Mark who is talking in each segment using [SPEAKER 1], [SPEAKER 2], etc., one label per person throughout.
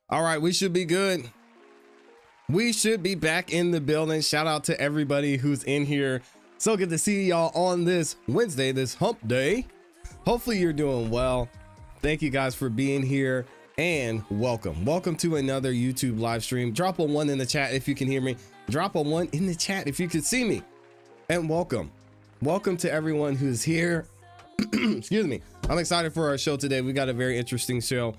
[SPEAKER 1] All right, we should be good. We should be back in the building. Shout out to everybody who's in here. So good to see y'all on this Wednesday, this hump day. Hopefully you're doing well. Thank you guys for being here and welcome. Welcome to another YouTube live stream. Drop a 1 in the chat if you can hear me. Drop a 1 in the chat if you can see me. And welcome. Welcome to everyone who's here. Excuse me. I'm excited for our show today. We got a very interesting show.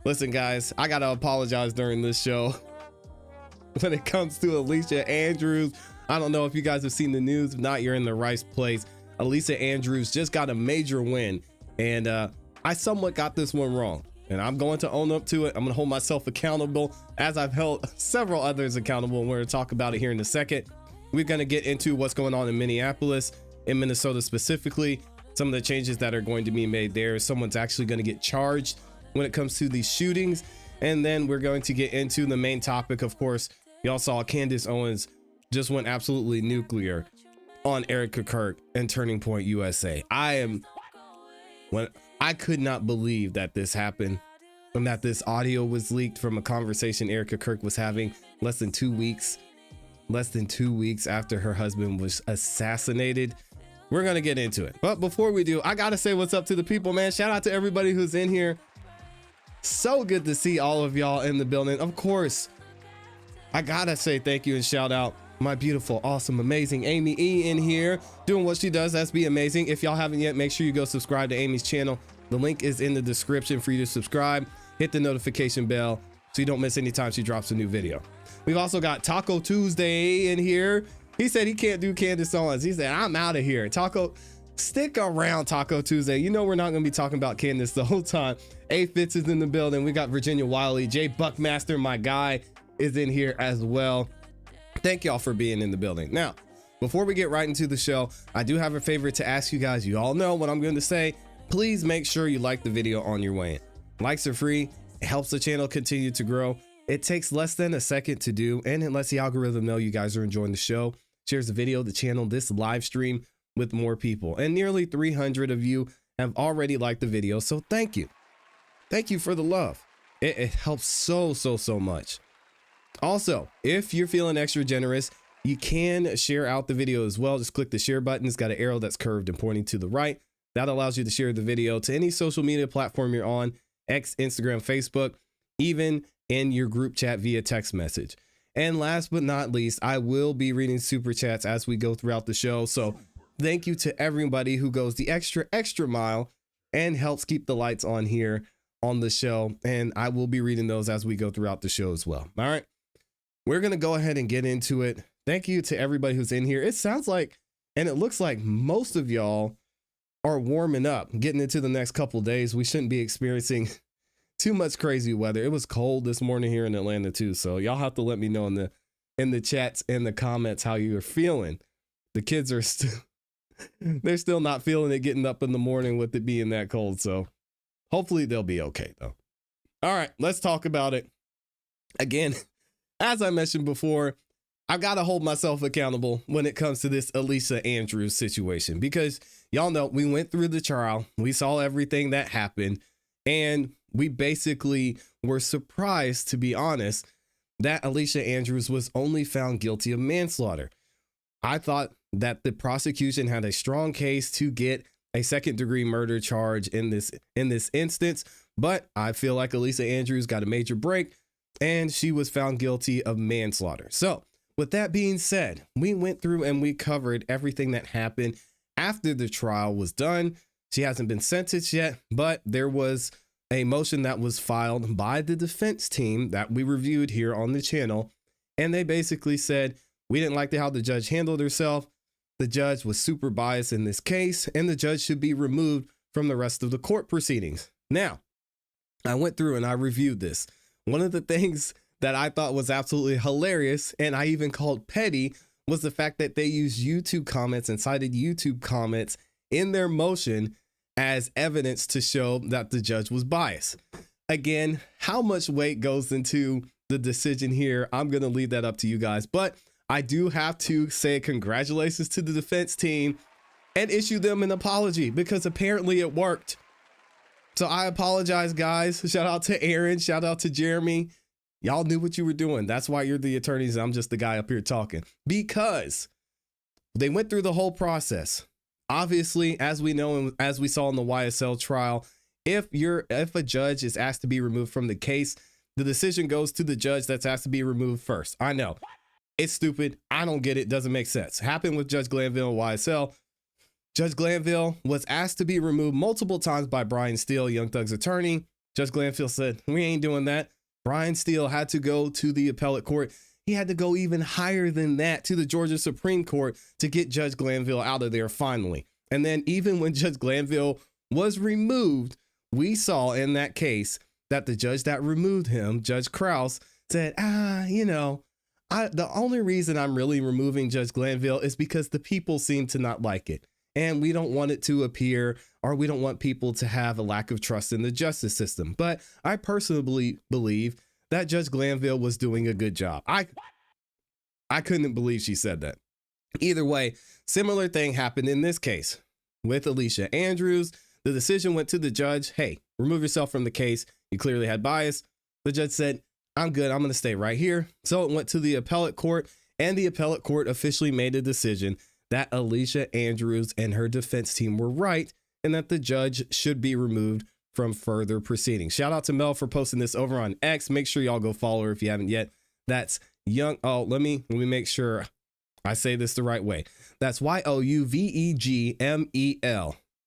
[SPEAKER 1] Listen, guys, I got to apologize during this show. When it comes to Alicia Andrews, I don't know if you guys have seen the news. If not, you're in the right place. Alicia Andrews just got a major win, and I somewhat got this one wrong, and I'm going to own up to it. I'm going to hold myself accountable, as I've held several others accountable, and we're going to talk about it here in a second. We're going to get into what's going on in Minneapolis, in Minnesota specifically, some of the changes that are going to be made there. Someone's actually going to get charged when it comes to these shootings. And then we're going to get into the main topic. Of course, y'all saw Candace Owens just went absolutely nuclear on Erika Kirk and Turning Point USA. I could not believe that this happened and that this audio was leaked from a conversation Erika Kirk was having less than 2 weeks after her husband was assassinated. We're going to get into it. But before we do, I got to say what's up to the people, man. Shout out to everybody who's in here. So good to see all of y'all in the building. Of course, I gotta say thank you and shout out my beautiful, awesome, amazing Amy E in here doing what she does. That's be amazing. If y'all haven't yet, make sure you go subscribe to Amy's channel. The link is in the description for you to subscribe. Hit the notification bell so you don't miss any time she drops a new video. We've also got Taco Tuesday in here. He said he can't do Candace Owens. He said, I'm out of here. Taco, stick around, Taco Tuesday. You know we're not going to be talking about Candace the whole time. A Fitz is in the building. We got Virginia Wiley. Jay Buckmaster, my guy, is in here as well. Thank y'all for being in the building. Now, before we get right into the show, I do have a favor to ask you guys. You all know what I'm going to say. Please make sure you like the video on your way in. Likes are free. It helps the channel continue to grow. It takes less than a second to do, and it lets the algorithm know you guys are enjoying the show. Shares the video, the channel, this live stream with more people. And nearly 300 of you have already liked the video, so thank you. Thank you for the love. It helps so much. Also, if you're feeling extra generous, you can share out the video as well. Just click the share button. It's got an arrow that's curved and pointing to the right. That allows you to share the video to any social media platform you're on, X, Instagram, Facebook, even in your group chat via text message. And last but not least, I will be reading super chats as we go throughout the show. So thank you to everybody who goes the extra mile and helps keep the lights on here on the show. And I will be reading those as we go throughout the show as well. All right, we're going to go ahead and get into it. Thank you to everybody who's in here. It sounds like, and it looks like most of y'all are warming up, getting into the next couple days. We shouldn't be experiencing too much crazy weather. It was cold this morning here in Atlanta too. So y'all have to let me know in the chats and the comments how you're feeling. The kids are they're still not feeling it getting up in the morning with it being that cold. So hopefully they'll be okay though. All right, let's talk about it. Again, as I mentioned before, I've got to hold myself accountable when it comes to this Alicia Andrews situation, because y'all know we went through the trial. We saw everything that happened, and we basically were surprised, to be honest, that Alicia Andrews was only found guilty of manslaughter. I thought that the prosecution had a strong case to get a second-degree murder charge in this instance, but I feel like Alicia Andrews got a major break and she was found guilty of manslaughter. So with that being said, we went through and we covered everything that happened after the trial was done. She hasn't been sentenced yet, but there was a motion that was filed by the defense team that we reviewed here on the channel. And they basically said, we didn't like how the judge handled herself. The judge was super biased in this case, and the judge should be removed from the rest of the court proceedings. Now, I went through and I reviewed this. One of the things that I thought was absolutely hilarious, and I even called petty, was the fact that they used YouTube comments and cited YouTube comments in their motion as evidence to show that the judge was biased. Again, how much weight goes into the decision here? I'm going to leave that up to you guys, but I do have to say congratulations to the defense team and issue them an apology, because apparently it worked. So I apologize, guys. Shout out to Aaron. Shout out to Jeremy. Y'all knew what you were doing. That's why you're the attorneys. I'm just the guy up here talking, because they went through the whole process. Obviously, as we know, and as we saw in the YSL trial, if a judge is asked to be removed from the case, the decision goes to the judge that's asked to be removed first. I know it's stupid. I don't get it. Doesn't make sense. Happened with Judge Glanville and YSL. Judge Glanville was asked to be removed multiple times by Brian Steele, Young Thug's attorney. Judge Glanville said, we ain't doing that. Brian Steele had to go to the appellate court. He had to go even higher than that, to the Georgia Supreme Court, to get Judge Glanville out of there finally. And then even when Judge Glanville was removed, we saw in that case that the judge that removed him, Judge Krause, said, the only reason I'm really removing Judge Glanville is because the people seem to not like it. And we don't want it to appear, or we don't want people to have a lack of trust in the justice system. But I personally believe that Judge Glanville was doing a good job. I couldn't believe she said that. Either way, similar thing happened in this case with Alicia Andrews. The decision went to the judge. Hey, remove yourself from the case. You clearly had bias. The judge said, I'm good. I'm going to stay right here. So it went to the appellate court, and the appellate court officially made a decision that Alicia Andrews and her defense team were right, and that the judge should be removed from further proceedings. Shout out to Mel for posting this over on X. Make sure y'all go follow her if you haven't yet. That's Young. Oh, let me make sure I say this the right way. That's YOUVEGMEL.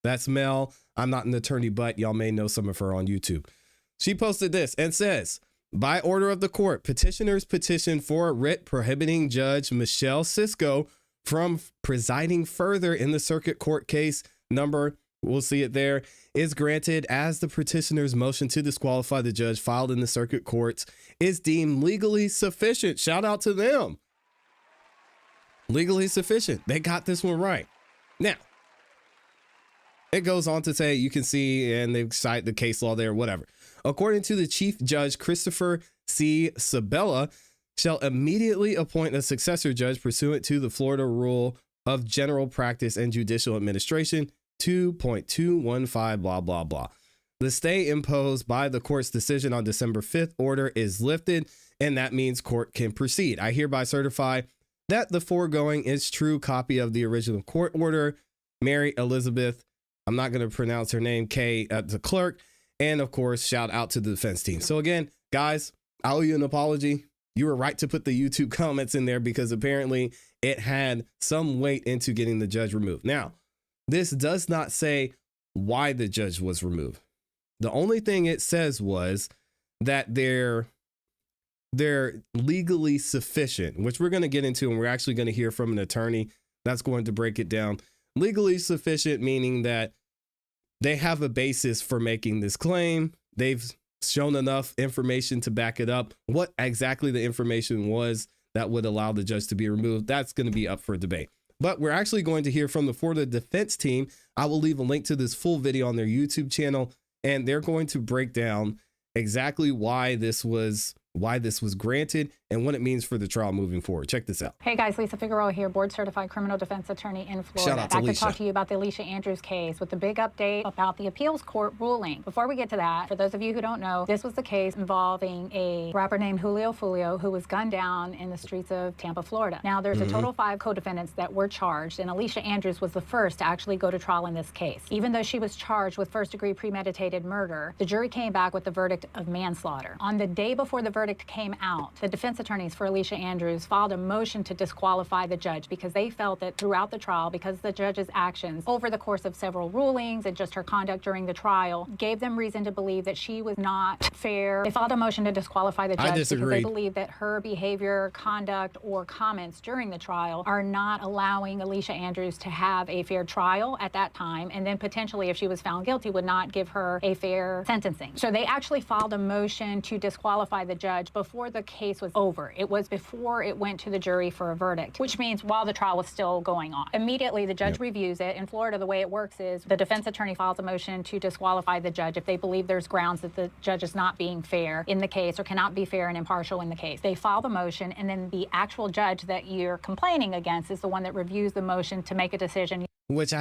[SPEAKER 1] That's Mel. I'm not an attorney, but y'all may know some of her on YouTube. She posted this and says, by order of the court, petitioners petition for a writ prohibiting Judge Michelle Cisco from presiding further in the circuit court case number, we'll see it there, is granted as the petitioner's motion to disqualify the judge filed in the circuit courts is deemed legally sufficient. Shout out to them. Legally sufficient. They got this one right. Now, it goes on to say, you can see, and they cite the case law there, whatever. According to the Chief Judge Christopher C. Sabella, shall immediately appoint a successor judge pursuant to the Florida Rule of General Practice and Judicial Administration 2.215, blah, blah, blah. The stay imposed by the court's decision on December 5th order is lifted, and that means court can proceed. I hereby certify that the foregoing is true copy of the original court order. Mary Elizabeth, I'm not going to pronounce her name, K, the clerk. And of course, shout out to the defense team. So again, guys, I owe you an apology. You were right to put the YouTube comments in there because apparently it had some weight into getting the judge removed. Now, this does not say why the judge was removed. The only thing it says was that they're legally sufficient, which we're going to get into, and we're actually going to hear from an attorney that's going to break it down. Legally sufficient, meaning that they have a basis for making this claim. They've shown enough information to back it up. What exactly the information was that would allow the judge to be removed, that's going to be up for debate. But we're actually going to hear from the Florida defense team. I will leave a link to this full video on their YouTube channel, and they're going to break down exactly why this was granted and what it means for the trial moving forward. Check this out.
[SPEAKER 2] Hey guys, Lisa Figueroa here, board certified criminal defense attorney in Florida.
[SPEAKER 1] Shout out to
[SPEAKER 2] Back
[SPEAKER 1] Alicia.
[SPEAKER 2] to talk to you about the Alicia Andrews case with the big update about the appeals court ruling. Before we get to that, for those of you who don't know, this was the case involving a rapper named Julio Fulio who was gunned down in the streets of Tampa, Florida. Now there's a total of 5 co-defendants that were charged, and Alicia Andrews was the first to actually go to trial in this case. Even though she was charged with first-degree premeditated murder, the jury came back with the verdict of manslaughter. On the day before the verdict came out, the defense attorneys for Alicia Andrews filed a motion to disqualify the judge because they felt that throughout the trial, because the judge's actions over the course of several rulings and just her conduct during the trial gave them reason to believe that she was not fair. They filed a motion to disqualify the judge because they believe that her behavior, conduct, or comments during the trial are not allowing Alicia Andrews to have a fair trial at that time, and then potentially, if she was found guilty, would not give her a fair sentencing. So they actually filed a motion to disqualify the judge before the case was over. It was before it went to the jury for a verdict, which means while the trial was still going on. Immediately, the judge reviews it. In Florida, the way it works is the defense attorney files a motion to disqualify the judge if they believe there's grounds that the judge is not being fair in the case or cannot be fair and impartial in the case. They file the motion, and then the actual judge that you're complaining against is the one that reviews the motion to make a decision.
[SPEAKER 1] Which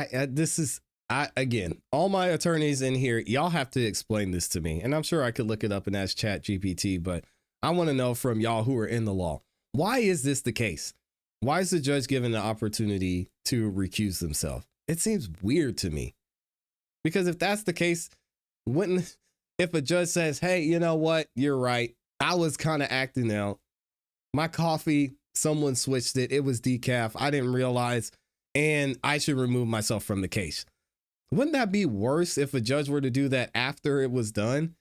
[SPEAKER 1] Again, all my attorneys in here, y'all have to explain this to me. And I'm sure I could look it up and ask Chat GPT, but I want to know from y'all who are in the law. Why is this the case? Why is the judge given the opportunity to recuse themselves? It seems weird to me. Because if that's the case, if a judge says, hey, you know what? You're right. I was kind of acting out. My coffee, someone switched it. It was decaf. I didn't realize, and I should remove myself from the case. Wouldn't that be worse if a judge were to do that after it was done?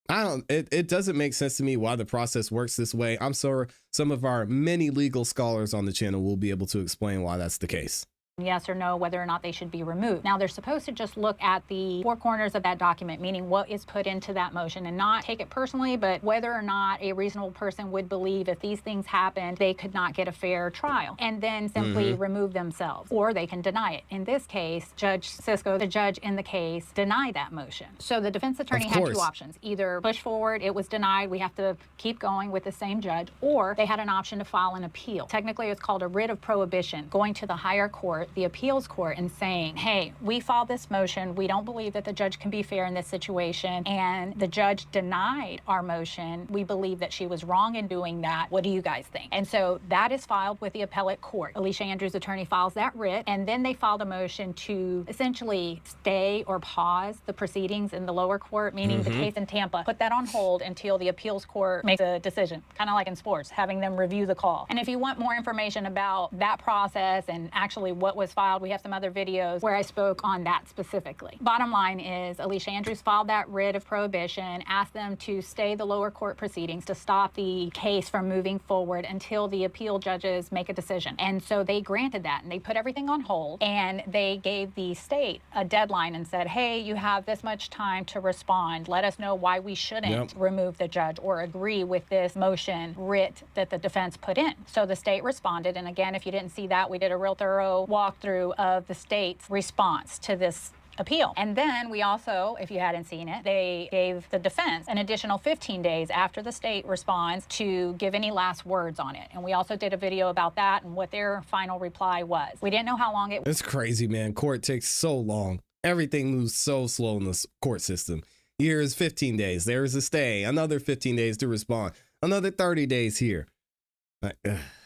[SPEAKER 1] It doesn't make sense to me why the process works this way. I'm sure some of our many legal scholars on the channel will be able to explain why that's the case.
[SPEAKER 2] Yes or no, whether or not they should be removed. Now, they're supposed to just look at the four corners of that document, meaning what is put into that motion, and not take it personally, but whether or not a reasonable person would believe if these things happened, they could not get a fair trial, and then simply remove themselves, or they can deny it. In this case, Judge Cisco, the judge in the case, denied that motion. So the defense attorney had two options: either push forward, it was denied, we have to keep going with the same judge, or they had an option to file an appeal. Technically, it's called a writ of prohibition, going to the higher court, the appeals court, and saying, hey, we filed this motion. We don't believe that the judge can be fair in this situation, and the judge denied our motion. We believe that she was wrong in doing that. What do you guys think? And so that is filed with the appellate court. Alicia Andrews' attorney files that writ, and then they filed a motion to essentially stay or pause the proceedings in the lower court, meaning the case in Tampa, put that on hold until the appeals court makes a decision, kind of like in sports, having them review the call. And if you want more information about that process and actually what was filed, we have some other videos where I spoke on that specifically. Bottom line is, Alicia Andrews filed that writ of prohibition, asked them to stay the lower court proceedings to stop the case from moving forward until the appeal judges make a decision. And so they granted that, and they put everything on hold, and they gave the state a deadline and said, hey, you have this much time to respond. Let us know why we shouldn't remove the judge or agree with this motion writ that the defense put in. So the state responded, and again, if you didn't see that, we did a real thorough walkthrough of the state's response to this appeal. And then we also, if you hadn't seen it, they gave the defense an additional 15 days after the state responds to give any last words on it. And we also did a video about that and what their final reply was. We didn't know how long it was.
[SPEAKER 1] It's crazy, man. Court takes so long. Everything moves so slow in the court system. Here is 15 days. There is a stay. Another 15 days to respond. Another 30 days here.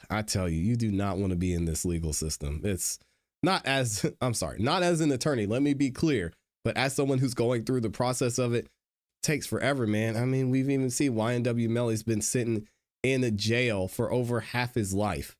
[SPEAKER 1] I tell you, you do not want to be in this legal system. It's not as an attorney, let me be clear, but as someone who's going through the process of it, takes forever, man. I mean, we've even seen YNW Melly's been sitting in a jail for over half his life.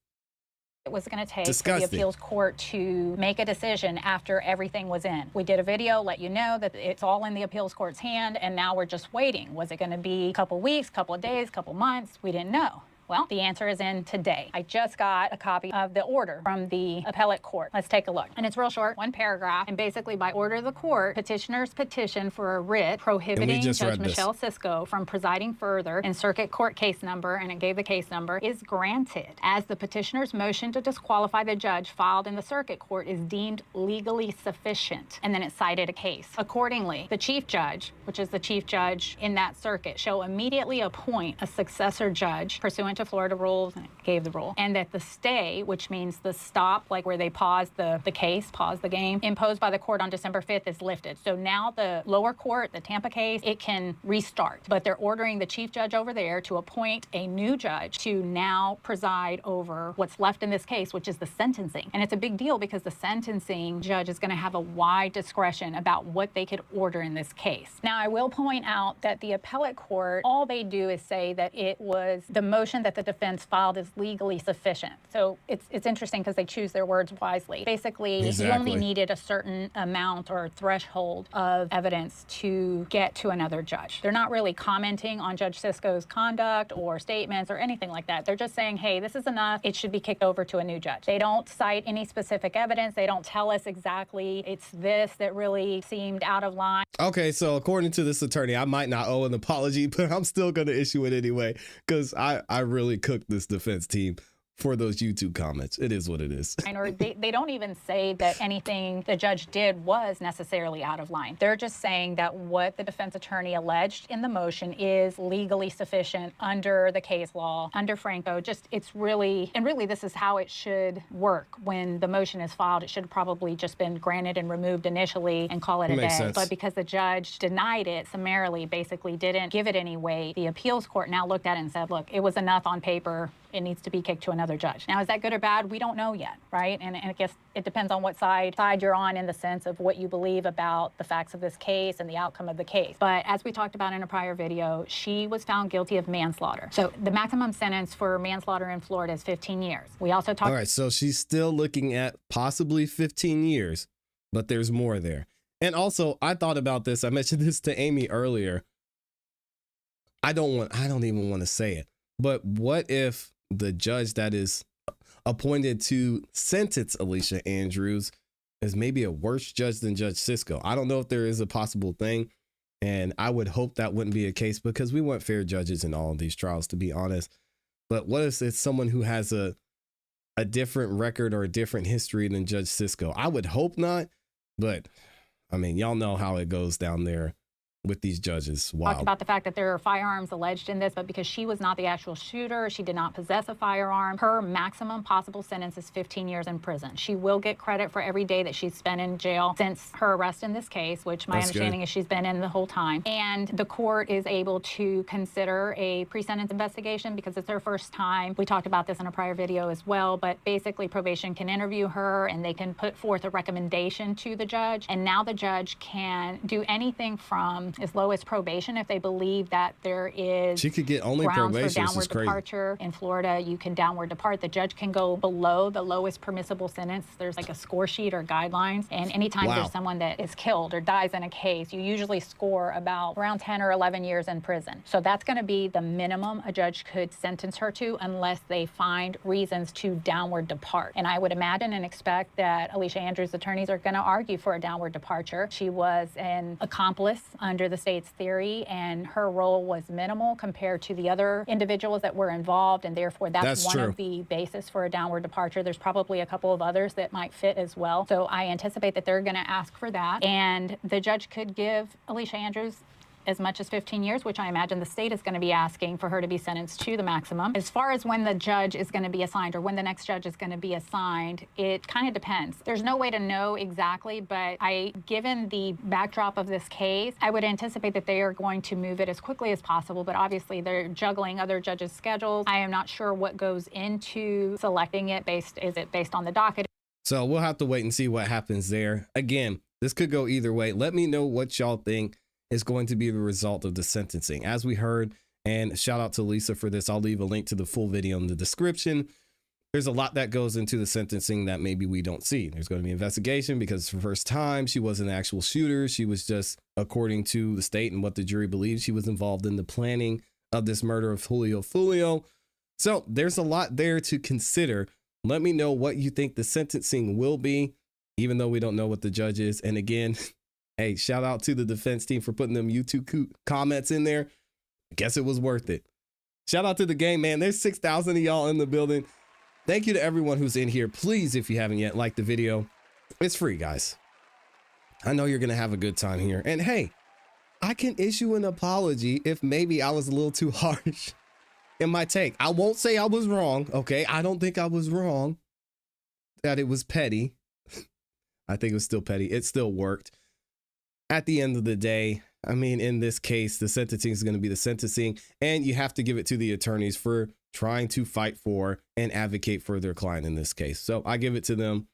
[SPEAKER 2] It was going to take for the appeals court to make a decision after everything was in. We did a video, let you know that it's all in the appeals court's hand, and now we're just waiting. Was it going to be a couple weeks, couple of days, couple months? We didn't know. Well, the answer is in today. I just got a copy of the order from the appellate court. Let's take a look. And it's real short, one paragraph. And basically, by order of the court, petitioners petition for a writ prohibiting Judge Michelle Cisco from presiding further in circuit court case number, and it gave the case number, is granted as the petitioner's motion to disqualify the judge filed in the circuit court is deemed legally sufficient. And then it cited a case. Accordingly, the chief judge, which is the chief judge in that circuit, shall immediately appoint a successor judge pursuant to Florida rules, and it gave the rule, and that the stay, which means the stop, like where they pause the case, pause the game, imposed by the court on December 5th is lifted. So now the lower court, the Tampa case, it can restart. But they're ordering the chief judge over there to appoint a new judge to now preside over what's left in this case, which is the sentencing. And it's a big deal because the sentencing judge is going to have a wide discretion about what they could order in this case. Now, I will point out that the appellate court, all they do is say that it was the motion that the defense filed is legally sufficient. So it's interesting because they choose their words wisely. Basically, you only needed a certain amount or threshold of evidence to get to another judge. They're not really commenting on Judge Cisco's conduct or statements or anything like that. They're just saying, hey, this is enough. It should be kicked over to a new judge. They don't cite any specific evidence. They don't tell us exactly it's this that really seemed out of line.
[SPEAKER 1] Okay, so according to this attorney, I might not owe an apology, but I'm still going to issue it anyway because I really cooked this defense team for those YouTube comments. It is what it is.
[SPEAKER 2] Or they don't even say that anything the judge did was necessarily out of line. They're just saying that what the defense attorney alleged in the motion is legally sufficient under the case law, under Franco. It's really, and really this is how it should work. When the motion is filed, it should have probably just been granted and removed initially and call it a day.
[SPEAKER 1] Makes sense.
[SPEAKER 2] But because the judge denied it summarily, basically didn't give it any weight, the appeals court now looked at it and said, look, it was enough on paper. It needs to be kicked to another judge. Now, is that good or bad? We don't know yet, right? And I guess it depends on what side you're on in the sense of what you believe about the facts of this case and the outcome of the case. But as we talked about in a prior video, she was found guilty of manslaughter. So the maximum sentence for manslaughter in Florida is 15 years. We also talked.
[SPEAKER 1] All right, so she's still looking at possibly 15 years, but there's more there. And also, I thought about this. I mentioned this to Amy earlier. I don't even want to say it, but what if the judge that is appointed to sentence Alicia Andrews is maybe a worse judge than Judge Sisco? I don't know if there is a possible thing, and I would hope that wouldn't be a case because we want fair judges in all of these trials, to be honest. But what if it's someone who has a different record or a different history than Judge Sisco? I would hope not, but I mean, y'all know how it goes down there with these judges. Wow.
[SPEAKER 2] Talked about the fact that there are firearms alleged in this, but because she was not the actual shooter, she did not possess a firearm, her maximum possible sentence is 15 years in prison. She will get credit for every day that she's spent in jail since her arrest in this case, which my understanding is she's been in the whole time. And the court is able to consider a pre-sentence investigation because it's her first time. We talked about this in a prior video as well, but basically probation can interview her and they can put forth a recommendation to the judge. And now the judge can do anything from as low as probation if they believe that there is
[SPEAKER 1] she could get only
[SPEAKER 2] grounds
[SPEAKER 1] probation.
[SPEAKER 2] for downward departure. In Florida, you can downward depart. The judge can go below the lowest permissible sentence. There's like a score sheet or guidelines. And anytime there's someone that is killed or dies in a case, you usually score about around 10 or 11 years in prison. So that's going to be the minimum a judge could sentence her to unless they find reasons to downward depart. And I would imagine and expect that Alicia Andrews' attorneys are going to argue for a downward departure. She was an accomplice under the state's theory, and her role was minimal compared to the other individuals that were involved, and therefore that's one of the basis for a downward departure. There's probably a couple of others that might fit as well. So I anticipate that they're going to ask for that, and the judge could give Alicia Andrews as much as 15 years, which I imagine the state is going to be asking for her to be sentenced to the maximum. As far as when the judge is going to be assigned or when the next judge is going to be assigned, it kind of depends. There's no way to know exactly, but given the backdrop of this case, I would anticipate that they are going to move it as quickly as possible, but obviously they're juggling other judges' schedules. I am not sure what goes into selecting it. Is it based on the docket?
[SPEAKER 1] So we'll have to wait and see what happens there. Again, this could go either way. Let me know what y'all think is going to be the result of the sentencing. As we heard, and shout out to Lisa for this, I'll leave a link to the full video in the description. There's a lot that goes into the sentencing that maybe we don't see. There's going to be investigation because for the first time, she wasn't an actual shooter. She was just, according to the state and what the jury believes, she was involved in the planning of this murder of Julio Fulio. So there's a lot there to consider. Let me know what you think the sentencing will be, even though we don't know what the judge is. And again, hey, shout out to the defense team for putting them YouTube comments in there. I guess it was worth it. Shout out to the game, man. There's 6,000 of y'all in the building. Thank you to everyone who's in here. Please, if you haven't yet, like the video. It's free, guys. I know you're going to have a good time here. And hey, I can issue an apology if maybe I was a little too harsh in my take. I won't say I was wrong, okay? I don't think I was wrong that it was petty. I think it was still petty. It still worked. At the end of the day, I mean, in this case, the sentencing is going to be the sentencing, and you have to give it to the attorneys for trying to fight for and advocate for their client in this case. So I give it to them.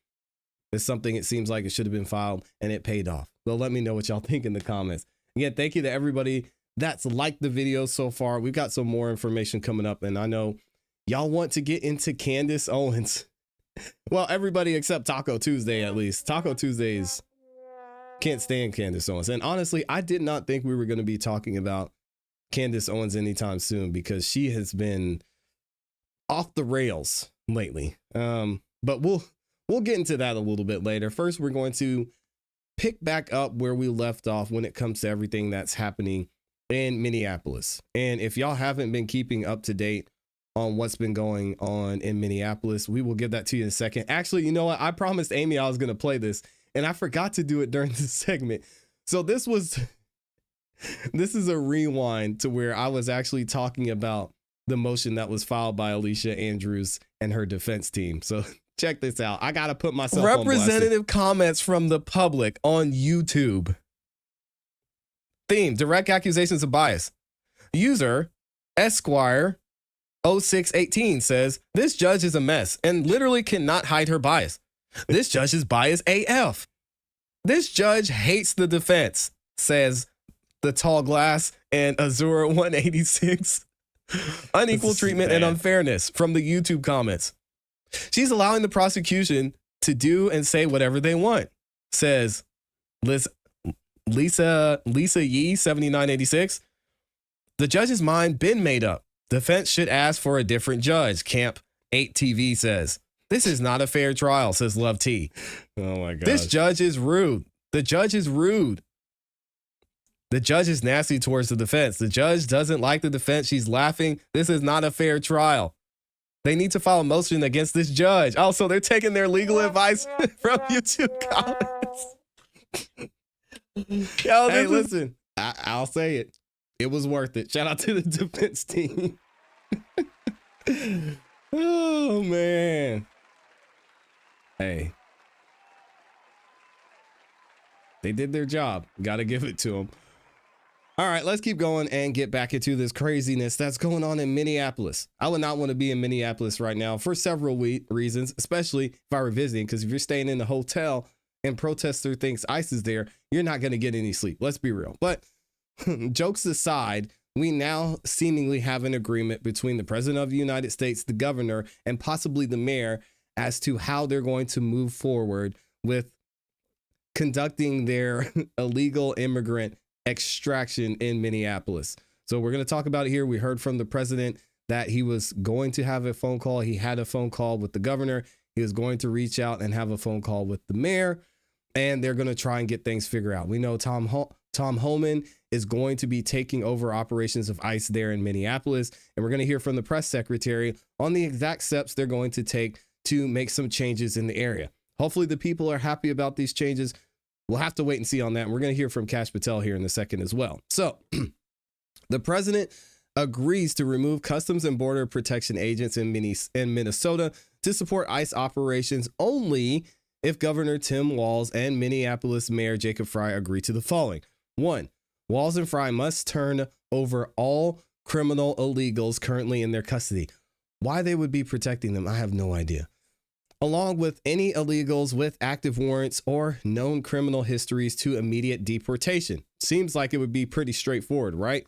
[SPEAKER 1] It's something it seems like it should have been filed, and it paid off. So let me know what y'all think in the comments. Again, thank you to everybody that's liked the video so far. We've got some more information coming up, and I know y'all want to get into Candace Owens. Well, everybody except Taco Tuesday, at least. Taco Tuesdays can't stand Candace Owens. And honestly, I did not think we were going to be talking about Candace Owens anytime soon because she has been off the rails lately. But we'll get into that a little bit later. First, we're going to pick back up where we left off when it comes to everything that's happening in Minneapolis. And if y'all haven't been keeping up to date on what's been going on in Minneapolis. We will give that to you in a second. Actually, you know what? I promised Amy I was going to play this, and I forgot to do it during this segment. So this is a rewind to where I was actually talking about the motion that was filed by Alicia Andrews and her defense team. So check this out. I got to put myself on representative comments from the public on YouTube. Theme: direct accusations of bias. User Esquire 0618 says, this judge is a mess and literally cannot hide her bias. This judge is biased AF. This judge hates the defense, says the Tall Glass and Azura 186. Unequal treatment and unfairness from the YouTube comments. She's allowing the prosecution to do and say whatever they want, says Lisa Yee 7986. The judge's mind been made up. Defense should ask for a different judge, Camp 8 TV says. This is not a fair trial, says Love T. Oh my God. This judge is rude. The judge is rude. The judge is nasty towards the defense. The judge doesn't like the defense. She's laughing. This is not a fair trial. They need to file a motion against this judge. Also, they're taking their legal advice from YouTube comments. Yo, hey, listen, I'll say it. It was worth it. Shout out to the defense team. Oh, man. Hey. They did their job. Got to give it to them. All right, let's keep going and get back into this craziness that's going on in Minneapolis. I would not want to be in Minneapolis right now for several reasons, especially if I were visiting, because if you're staying in a hotel and protester thinks ICE is there, you're not going to get any sleep. Let's be real. But jokes aside, we now seemingly have an agreement between the president of the United States, the governor, and possibly the mayor as to how they're going to move forward with conducting their illegal immigrant extraction in Minneapolis. So we're going to talk about it here. We heard from the president that he was going to have a phone call. He had a phone call with the governor. He was going to reach out and have a phone call with the mayor, and they're going to try and get things figured out. We know Tom Homan is going to be taking over operations of ICE there in Minneapolis, and we're going to hear from the press secretary on the exact steps they're going to take to make some changes in the area. Hopefully the people are happy about these changes. We'll have to wait and see on that. And we're going to hear from Kash Patel here in a second as well. So the president agrees to remove Customs and Border Protection agents in Minnesota to support ICE operations only if Governor Tim Walz and Minneapolis Mayor Jacob Frey agree to the following. 1, Walz and Frey must turn over all criminal illegals currently in their custody. Why they would be protecting them, I have no idea. Along with any illegals with active warrants or known criminal histories to immediate deportation. Seems like it would be pretty straightforward, right?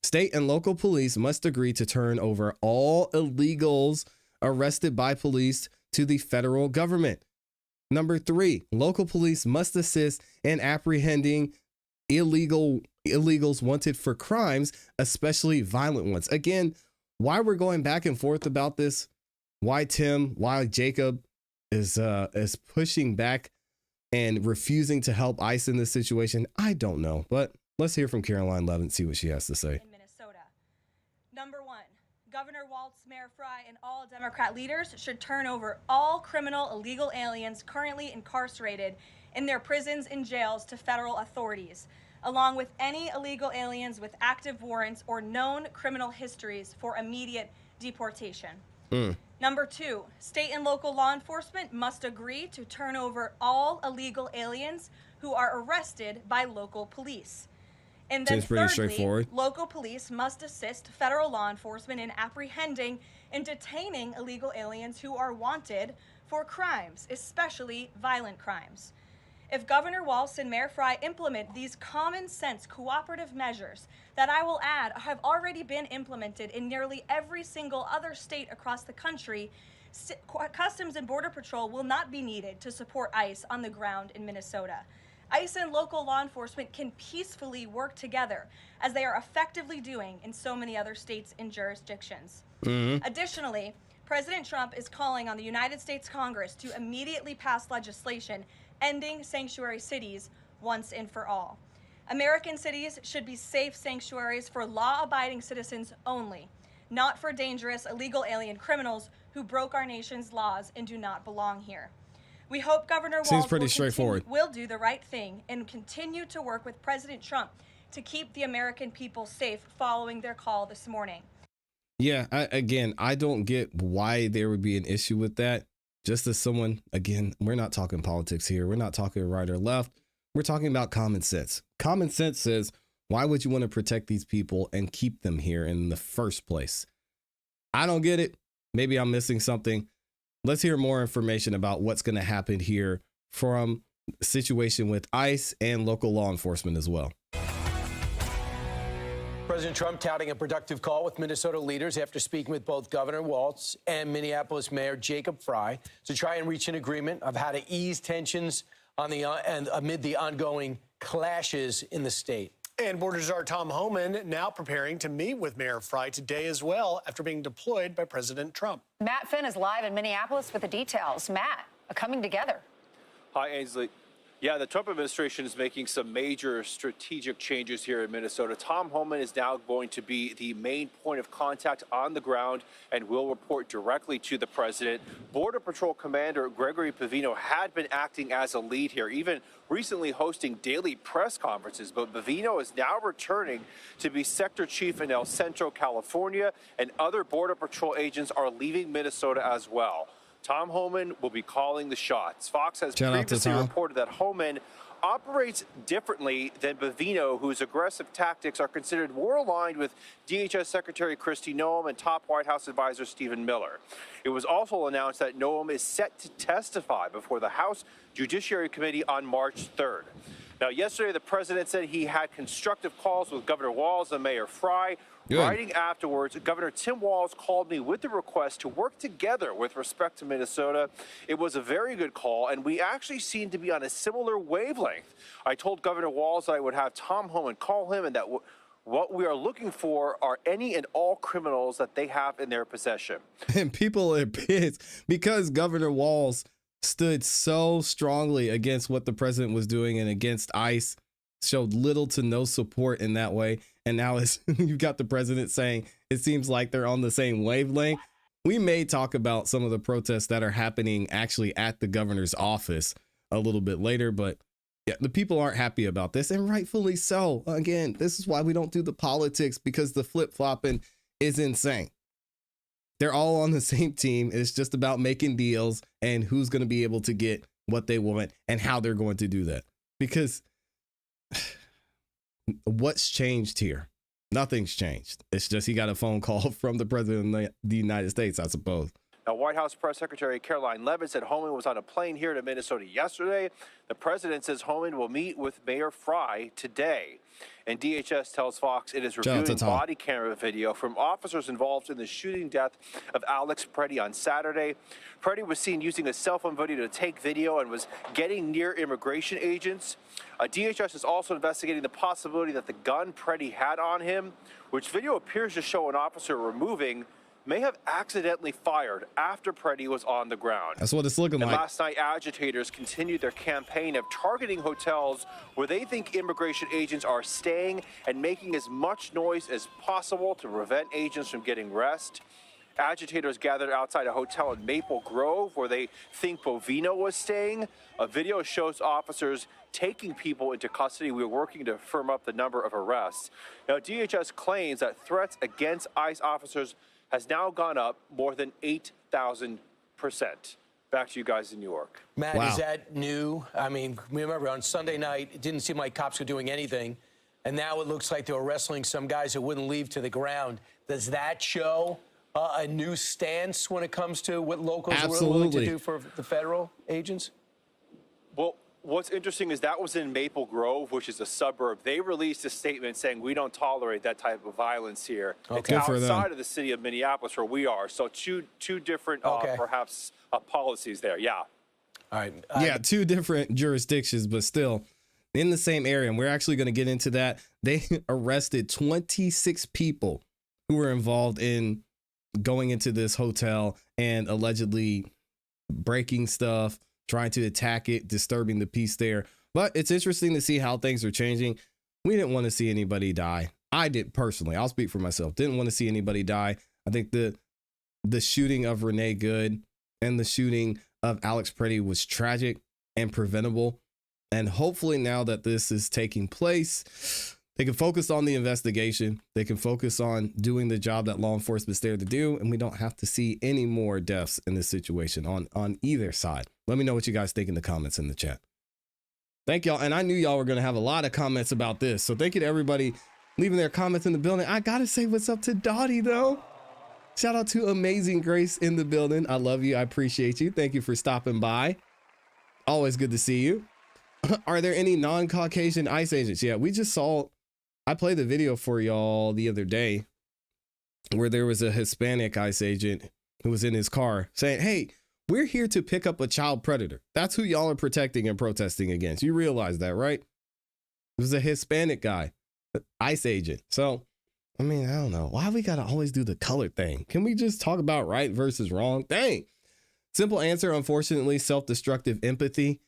[SPEAKER 1] State and local police must agree to turn over all illegals arrested by police to the federal government. Number 3, local police must assist in apprehending illegals wanted for crimes, especially violent ones. Again, why we're going back and forth about this, why Jacob is pushing back and refusing to help ICE in this situation, I don't know. But let's hear from Caroline Levin, see what she has to say.
[SPEAKER 3] In Minnesota. Number 1, Governor Walz, Mayor Frey, and all Democrat leaders should turn over all criminal illegal aliens currently incarcerated in their prisons and jails to federal authorities, along with any illegal aliens with active warrants or known criminal histories for immediate deportation. Number 2, state and local law enforcement must agree to turn over all illegal aliens who are arrested by local police. And then thirdly, local police must assist federal law enforcement in apprehending and detaining illegal aliens who are wanted for crimes, especially violent crimes. If Governor Walz and Mayor Frey implement these common sense cooperative measures that I will add have already been implemented in nearly every single other state across the country, Customs and Border Patrol will not be needed to support ICE on the ground in Minnesota. ICE and local law enforcement can peacefully work together, as they are effectively doing in so many other states and jurisdictions. Additionally, President Trump is calling on the United States Congress to immediately pass legislation ending sanctuary cities once and for all. American cities should be safe sanctuaries for law-abiding citizens only, not for dangerous illegal alien criminals who broke our nation's laws and do not belong here. We hope Governor
[SPEAKER 1] Seems
[SPEAKER 3] Walz
[SPEAKER 1] pretty straightforward.
[SPEAKER 3] will do the right thing and continue to work with President Trump to keep the American people safe following their call this morning.
[SPEAKER 1] Yeah, I don't get why there would be an issue with that. Just as someone, again, we're not talking politics here. We're not talking right or left. We're talking about common sense. Common sense says, why would you want to protect these people and keep them here in the first place? I don't get it. Maybe I'm missing something. Let's hear more information about what's going to happen here from the situation with ICE and local law enforcement as well.
[SPEAKER 4] President Trump touting a productive call with Minnesota leaders after speaking with both Governor Walz and Minneapolis Mayor Jacob Frey to try and reach an agreement of how to ease tensions on the and amid the ongoing clashes in the state.
[SPEAKER 5] And Border Czar Tom Homan now preparing to meet with Mayor Frey today as well after being deployed by President Trump.
[SPEAKER 6] Matt Finn is live in Minneapolis with the details. Matt, coming together.
[SPEAKER 7] Hi, Ainsley. Yeah, the Trump administration is making some major strategic changes here in Minnesota. Tom Homan is now going to be the main point of contact on the ground and will report directly to the president. Border Patrol Commander Gregory Pavino had been acting as a lead here, even recently hosting daily press conferences. But Pavino is now returning to be sector chief in El Centro, California, and other Border Patrol agents are leaving Minnesota as well. Tom Homan will be calling the shots. Fox has previously reported that Homan operates differently than Pavino, whose aggressive tactics are considered more aligned with DHS Secretary Kristi Noem and top White House advisor Stephen Miller. It was also announced that Noem is set to testify before the House Judiciary Committee on March 3rd. Now, yesterday, the president said he had constructive calls with Governor Walz and Mayor Frey.
[SPEAKER 1] Good.
[SPEAKER 7] Writing afterwards, Governor Tim Walz called me with the request to work together with respect to Minnesota. It was a very good call, and we actually seemed to be on a similar wavelength. I told Governor Walz that I would have Tom Homan call him and that what we are looking for are any and all criminals that they have in their possession.
[SPEAKER 1] And people are pissed because Governor Walz stood so strongly against what the president was doing and against ICE, showed little to no support in that way. And now it's, you've got the president saying it seems like they're on the same wavelength. We may talk about some of the protests that are happening actually at the governor's office a little bit later, but yeah, the people aren't happy about this, and rightfully so. Again, this is why we don't do the politics, because the flip-flopping is insane. They're all on the same team. It's just about making deals and who's going to be able to get what they want and how they're going to do that. Because what's changed here? Nothing's changed. It's just he got a phone call from the president of the United States, I suppose.
[SPEAKER 7] Now, White House Press Secretary Caroline Leavitt said Homan was on a plane here to Minnesota yesterday. The president says Homan will meet with Mayor Frey today. And DHS tells Fox it is reviewing body camera video from officers involved in the shooting death of Alex Preddy on Saturday. Preddy was seen using a cell phone video to take video and was getting near immigration agents. DHS is also investigating the possibility that the gun Preddy had on him, which video appears to show an officer removing, may have accidentally fired after Preddy was on the ground.
[SPEAKER 1] That's what it's looking like.
[SPEAKER 7] Last night, agitators continued their campaign of targeting hotels where they think immigration agents are staying and making as much noise as possible to prevent agents from getting rest. Agitators gathered outside a hotel in Maple Grove where they think Bovino was staying. A video shows officers taking people into custody. We are working to firm up the number of arrests. Now, DHS claims that threats against ICE officers has now gone up more than 8,000%. Back to you guys in New York.
[SPEAKER 4] Matt, is that new? I mean, remember on Sunday night, it didn't seem like cops were doing anything. And now it looks like they were wrestling some guys who wouldn't leave to the ground. Does that show a new stance when it comes to what locals are willing to do for the federal agents?
[SPEAKER 7] Well, what's interesting is that was in Maple Grove, which is a suburb. They released a statement saying we don't tolerate that type of violence here.
[SPEAKER 4] Okay.
[SPEAKER 7] It's outside of the city of Minneapolis where we are. So two different, perhaps, policies there. Yeah.
[SPEAKER 4] All right.
[SPEAKER 1] Yeah, two different jurisdictions, but still in the same area. And we're actually going to get into that. They arrested 26 people who were involved in going into this hotel and allegedly breaking stuff, trying to attack it, disturbing the peace there. But it's interesting to see how things are changing. We didn't want to see anybody die. I did personally. I'll speak for myself. Didn't want to see anybody die. I think the shooting of Renee Good and the shooting of Alex Pretty was tragic and preventable. And hopefully now that this is taking place, they can focus on the investigation. They can focus on doing the job that law enforcement's there to do. And we don't have to see any more deaths in this situation on either side. Let me know what you guys think in the comments in the chat. Thank y'all. And I knew y'all were going to have a lot of comments about this. So thank you to everybody leaving their comments in the building. I got to say what's up to Dottie, though. Shout out to Amazing Grace in the building. I love you. I appreciate you. Thank you for stopping by. Always good to see you. Are there any non-Caucasian ICE agents? Yeah, we just saw, I played the video for y'all the other day where there was a Hispanic ICE agent who was in his car saying, hey, we're here to pick up a child predator. That's who y'all are protecting and protesting against. You realize that, right? It was a Hispanic guy, ICE agent. So, I mean, I don't know. Why we got to always do the color thing? Can we just talk about right versus wrong? Dang. Simple answer, unfortunately, self-destructive empathy.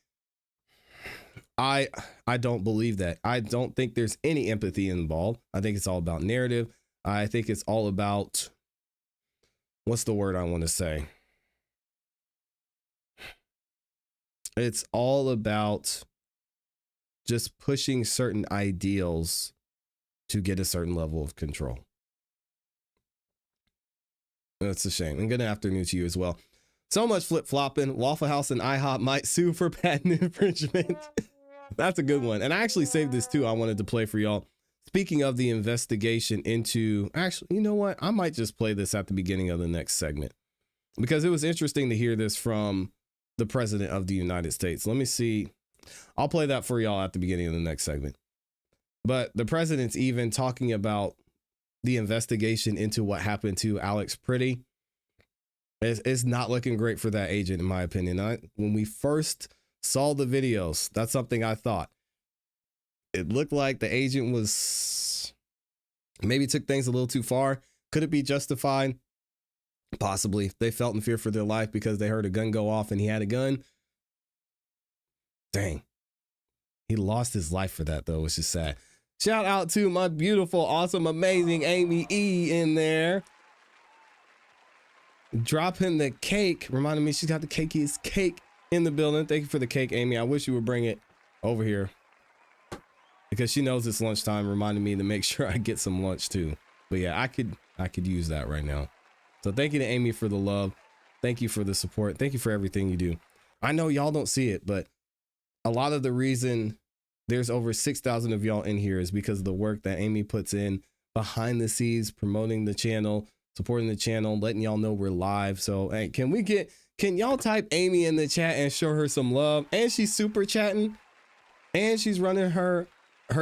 [SPEAKER 1] I don't believe that. I don't think there's any empathy involved. I think it's all about narrative. I think it's all about, what's the word I want to say? It's all about just pushing certain ideals to get a certain level of control. That's a shame. And good afternoon to you as well. So much flip-flopping. Waffle House and IHOP might sue for patent infringement. That's a good one. And I actually saved this too. I wanted to play for y'all. Speaking of the investigation into, actually, you know what? I might just play this at the beginning of the next segment because it was interesting to hear this from the president of the United States. Let me see. I'll play that for y'all at the beginning of the next segment. But the president's even talking about the investigation into what happened to Alex Pretty. It's not looking great for that agent, in my opinion. When we first saw the videos, that's something I thought. It looked like the agent was maybe took things a little too far. Could it be justified? Possibly. They felt in fear for their life because they heard a gun go off and he had a gun. Dang. He lost his life for that, though, which is sad. Shout out to my beautiful, awesome, amazing Amy E in there. Dropping the cake. Reminding me she's got the cakiest cake in the building. Thank you for the cake, Amy. I wish you would bring it over here because she knows it's lunchtime, reminding me to make sure I get some lunch too. But yeah, I could use that right now. So thank you to Amy for the love. Thank you for the support. Thank you for everything you do. I know y'all don't see it, but a lot of the reason there's over 6,000 of y'all in here is because of the work that Amy puts in behind the scenes, promoting the channel, supporting the channel, letting y'all know we're live. So, hey, can y'all type Amy in the chat and show her some love? And she's super chatting and she's running her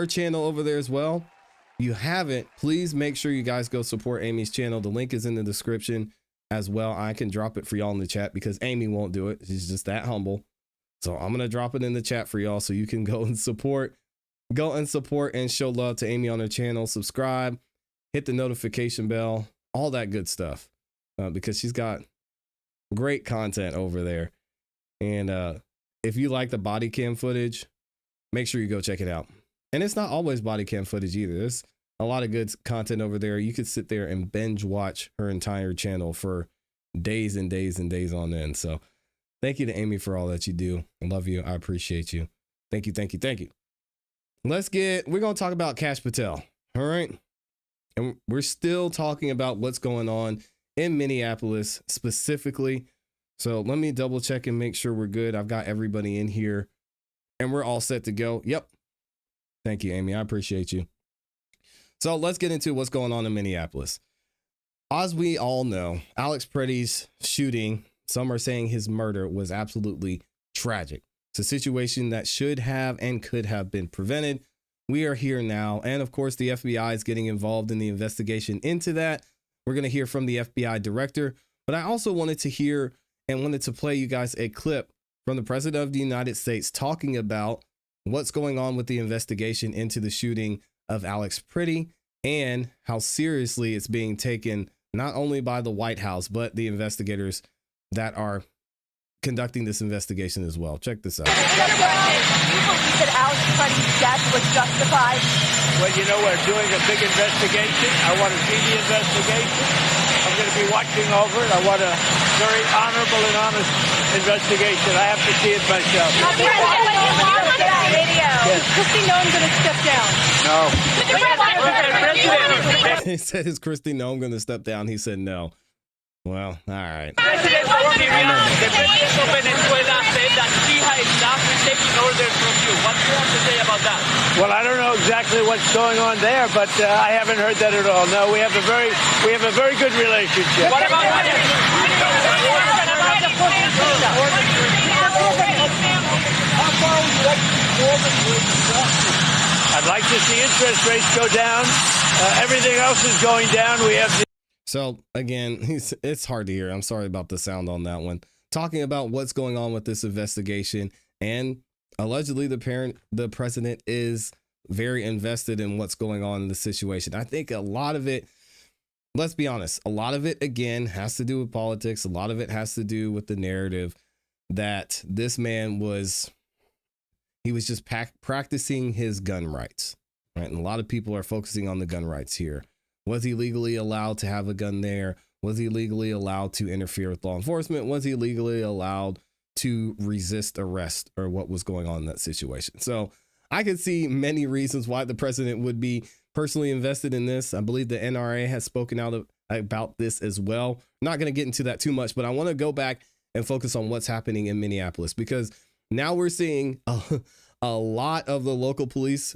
[SPEAKER 1] channel over there as well. If you haven't, please make sure you guys go support Amy's channel. The link is in the description as well. I can drop it for y'all in the chat because Amy won't do it. She's just that humble. So I'm going to drop it in the chat for y'all so you can go and support and show love to Amy on her channel. Subscribe, hit the notification bell, all that good stuff, because she's got great content over there. And if you like the body cam footage, make sure you go check it out. And it's not always body cam footage either. There's a lot of good content over there. You could sit there and binge watch her entire channel for days and days and days on end. So thank you to Amy for all that you do. I love you. I appreciate you. Thank you. Thank you. Thank you. We're going to talk about Kash Patel. All right. And we're still talking about what's going on in Minneapolis specifically. So let me double check and make sure we're good. I've got everybody in here and we're all set to go. Yep. Thank you, Amy. I appreciate you. So let's get into what's going on in Minneapolis. As we all know, Alex Pretty's shooting, some are saying his murder, was absolutely tragic. It's a situation that should have and could have been prevented. We are here now. And of course, the FBI is getting involved in the investigation into that. We're going to hear from the FBI director. But I also wanted to play you guys a clip from the president of the United States talking about what's going on with the investigation into the shooting of Alex Pretty and how seriously it's being taken, not only by the White House, but the investigators that are conducting this investigation as well. Check this out.
[SPEAKER 8] Do you believe that Alex Pretty's death was justified?
[SPEAKER 9] Well, you know, we're doing a big investigation. I want to see the investigation. I'm going to be watching over it. I want a very honorable and honest investigation. I have to see it myself.
[SPEAKER 8] Is Kristi Noem going to step down?
[SPEAKER 9] No.
[SPEAKER 1] He said, is Kristi Noem going to step down? He said no. Well, all right.
[SPEAKER 9] President of Venezuela said that he has not been taking orders from you. What do you have to say about that? Well, I don't know exactly what's going on there, but I haven't heard that at all. No, we have a very good relationship. What about I'd like to see interest rates go down. Everything else is going down. We have the
[SPEAKER 1] So again, it's hard to hear. I'm sorry about the sound on that one. Talking about what's going on with this investigation, and allegedly the president is very invested in what's going on in the situation. I think a lot of it, let's be honest, a lot of it again has to do with politics. A lot of it has to do with the narrative that this man was just practicing his gun rights, right? And a lot of people are focusing on the gun rights here. Was he legally allowed to have a gun there? Was he legally allowed to interfere with law enforcement? Was he legally allowed to resist arrest, or what was going on in that situation? So I could see many reasons why the president would be personally invested in this. I believe the NRA has spoken out about this as well. I'm not going to get into that too much, but I want to go back and focus on what's happening in Minneapolis, because now we're seeing a lot of the local police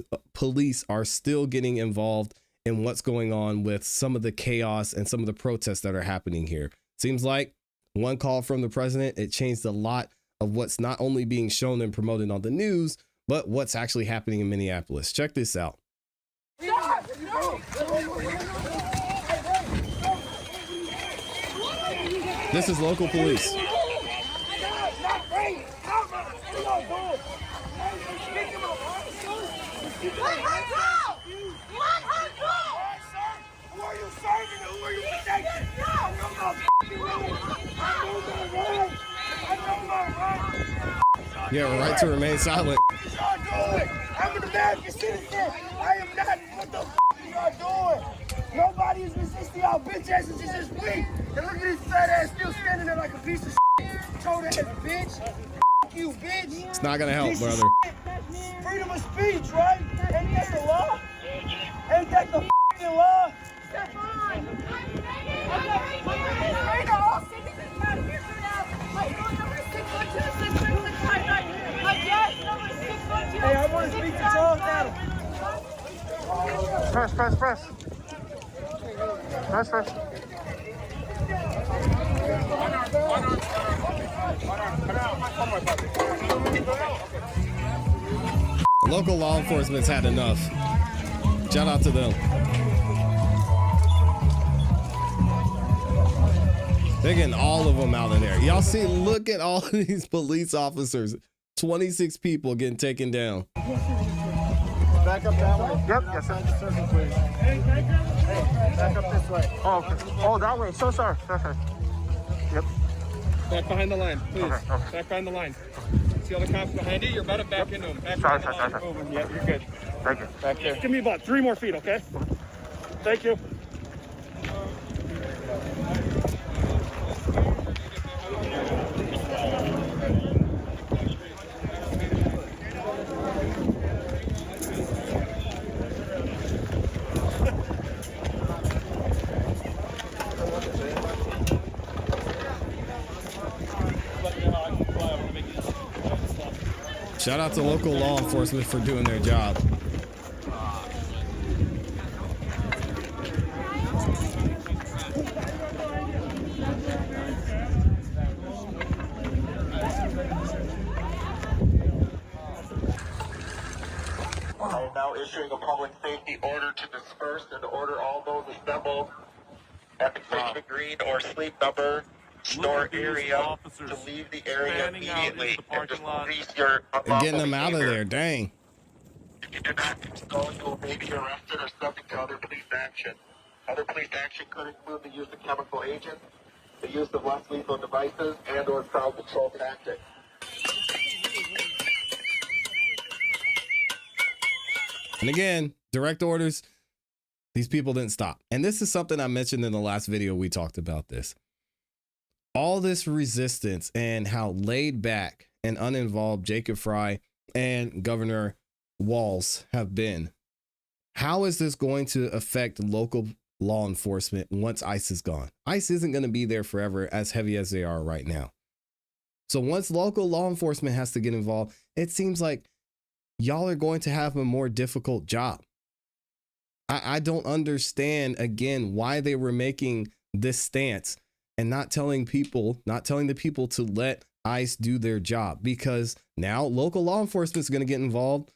[SPEAKER 1] are still getting involved in what's going on with some of the chaos and some of the protests that are happening here. Seems like one call from the president, it changed a lot of what's not only being shown and promoted on the news, but what's actually happening in Minneapolis. Check this out. This is local police. You have a right to remain silent.
[SPEAKER 10] I'm an American citizen. I am not. What the you y'all doing? Nobody is resisting y'all bitch asses. It's just weak. And look at this fat ass still standing there like a piece of shit. Told ass bitch. You bitch.
[SPEAKER 1] It's not gonna help, brother.
[SPEAKER 10] Freedom of speech, right? Ain't that the law? Ain't that the f***ing law? Step on. All citizens out here for now. My phone number is 612-666-59. My dad's number is 612. Hey, I want to speak to Charles Adam. Press.
[SPEAKER 1] Local law enforcement's had enough. Shout out to them. They're getting all of them out of there. Y'all see, look at all of these police officers. 26 people getting taken down.
[SPEAKER 10] Back up that way. Yep, yes, sir. Circle, please. Hey, back up this way. Oh, okay. Oh, that way. So sorry. Okay. Yep.
[SPEAKER 11] Back behind the line, please.
[SPEAKER 10] Okay.
[SPEAKER 11] Back behind the line. See all the cops behind you? You're about to back into them. Back
[SPEAKER 10] Sorry.
[SPEAKER 11] Moving. Yeah, you're good.
[SPEAKER 10] Thank you.
[SPEAKER 11] Back there. Give me about 3 more feet, okay? Thank you.
[SPEAKER 1] Shout out to local law enforcement for doing their job.
[SPEAKER 12] I am now issuing a public safety order to disperse and order all those assembled at the Christmas Green or Sleep Number store area to leave the area immediately and decrease your
[SPEAKER 1] They're getting them out of there, dang.
[SPEAKER 12] If you do not go, you will maybe be arrested or subject to other police action. Other police action could include the use of chemical agents, the use of less lethal devices, and or crowd control tactics.
[SPEAKER 1] And again, direct orders. These people didn't stop. And this is something I mentioned in the last video. We talked about this. All this resistance and how laid back and uninvolved Jacob Frey and Governor Walz have been. How is this going to affect local law enforcement once ICE is gone? ICE isn't going to be there forever as heavy as they are right now. So once local law enforcement has to get involved, it seems like y'all are going to have a more difficult job. I don't understand, again, why they were making this stance and not telling the people to let ICE do their job, because now local law enforcement is going to get involved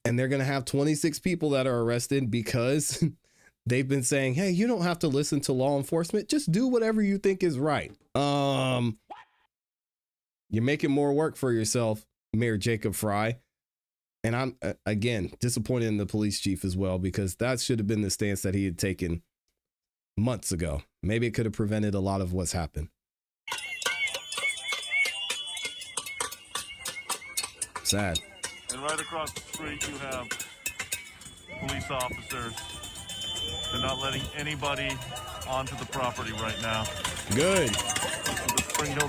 [SPEAKER 1] and they're going to have 26 people that are arrested because they've been saying, hey, you don't have to listen to law enforcement. Just do whatever you think is right. You're making more work for yourself, Mayor Jacob Frey. And I'm, again, disappointed in the police chief as well, because that should have been the stance that he had taken months ago. Maybe it could have prevented a lot of what's happened. Sad.
[SPEAKER 13] And right across the street, you have police officers. They're not letting anybody onto the property right now.
[SPEAKER 1] Good.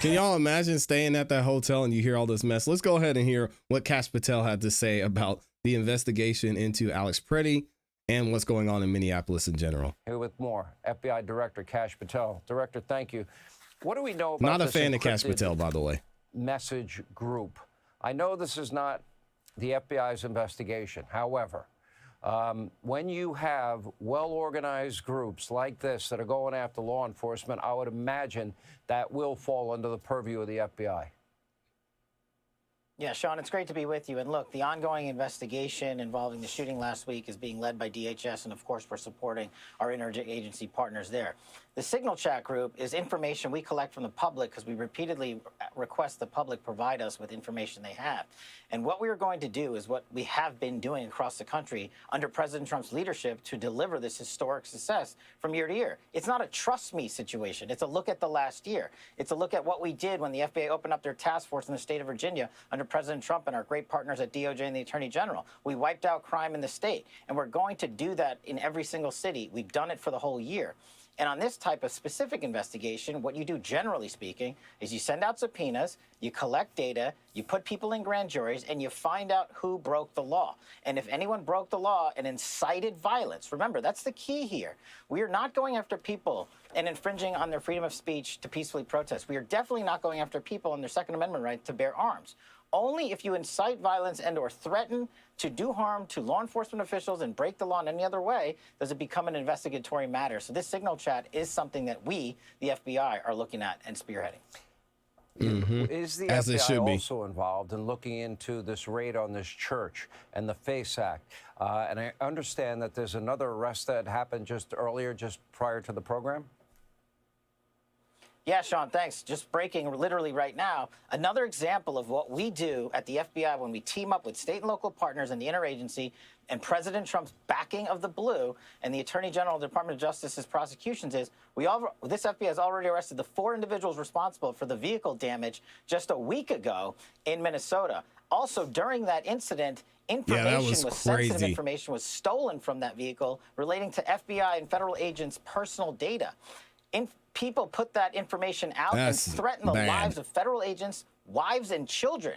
[SPEAKER 1] Can y'all imagine staying at that hotel and you hear all this mess? Let's go ahead and hear what Kash Patel had to say about the investigation into Alex Preddy and what's going on in Minneapolis in general.
[SPEAKER 14] Here with more, FBI Director Kash Patel. Director, thank you. What do we know about
[SPEAKER 1] Not a
[SPEAKER 14] this
[SPEAKER 1] fan of Kash Patel, by the way.
[SPEAKER 14] Message group? I know this is not the FBI's investigation. However, when you have well-organized groups like this that are going after law enforcement, I would imagine that will fall under the purview of the FBI.
[SPEAKER 15] Yeah, Sean, it's great to be with you. And look, the ongoing investigation involving the shooting last week is being led by DHS, and of course, we're supporting our interagency partners there. The Signal Chat group is information we collect from the public because we repeatedly request the public provide us with information they have. And what we are going to do is what we have been doing across the country under President Trump's leadership to deliver this historic success from year to year. It's not a trust me situation. It's a look at the last year. It's a look at what we did when the FBI opened up their task force in the state of Virginia under President Trump and our great partners at DOJ and the Attorney General. We wiped out crime in the state, and we're going to do that in every single city. We've done it for the whole year. And on this type of specific investigation, what you do, generally speaking, is you send out subpoenas, you collect data, you put people in grand juries, and you find out who broke the law. And if anyone broke the law and incited violence, remember, that's the key here. We are not going after people and infringing on their freedom of speech to peacefully protest. We are definitely not going after people and their Second Amendment right to bear arms. Only if you incite violence and or threaten to do harm to law enforcement officials and break the law in any other way does it become an investigatory matter. So this Signal Chat is something that we, the FBI, are looking at and spearheading.
[SPEAKER 14] Is the FBI also involved in looking into this raid on this church and the FACE Act? And I understand that there's another arrest that happened just prior to the program.
[SPEAKER 15] Yeah, Sean, thanks. Just breaking literally right now, another example of what we do at the FBI when we team up with state and local partners and the interagency and President Trump's backing of the blue and the Attorney General of the Department of Justice's prosecutions is this FBI has already arrested the 4 individuals responsible for the vehicle damage just a week ago in Minnesota. Also, during that incident, sensitive information was stolen from that vehicle relating to FBI and federal agents' personal data. People put that information out and threaten the lives of federal agents, wives, and children.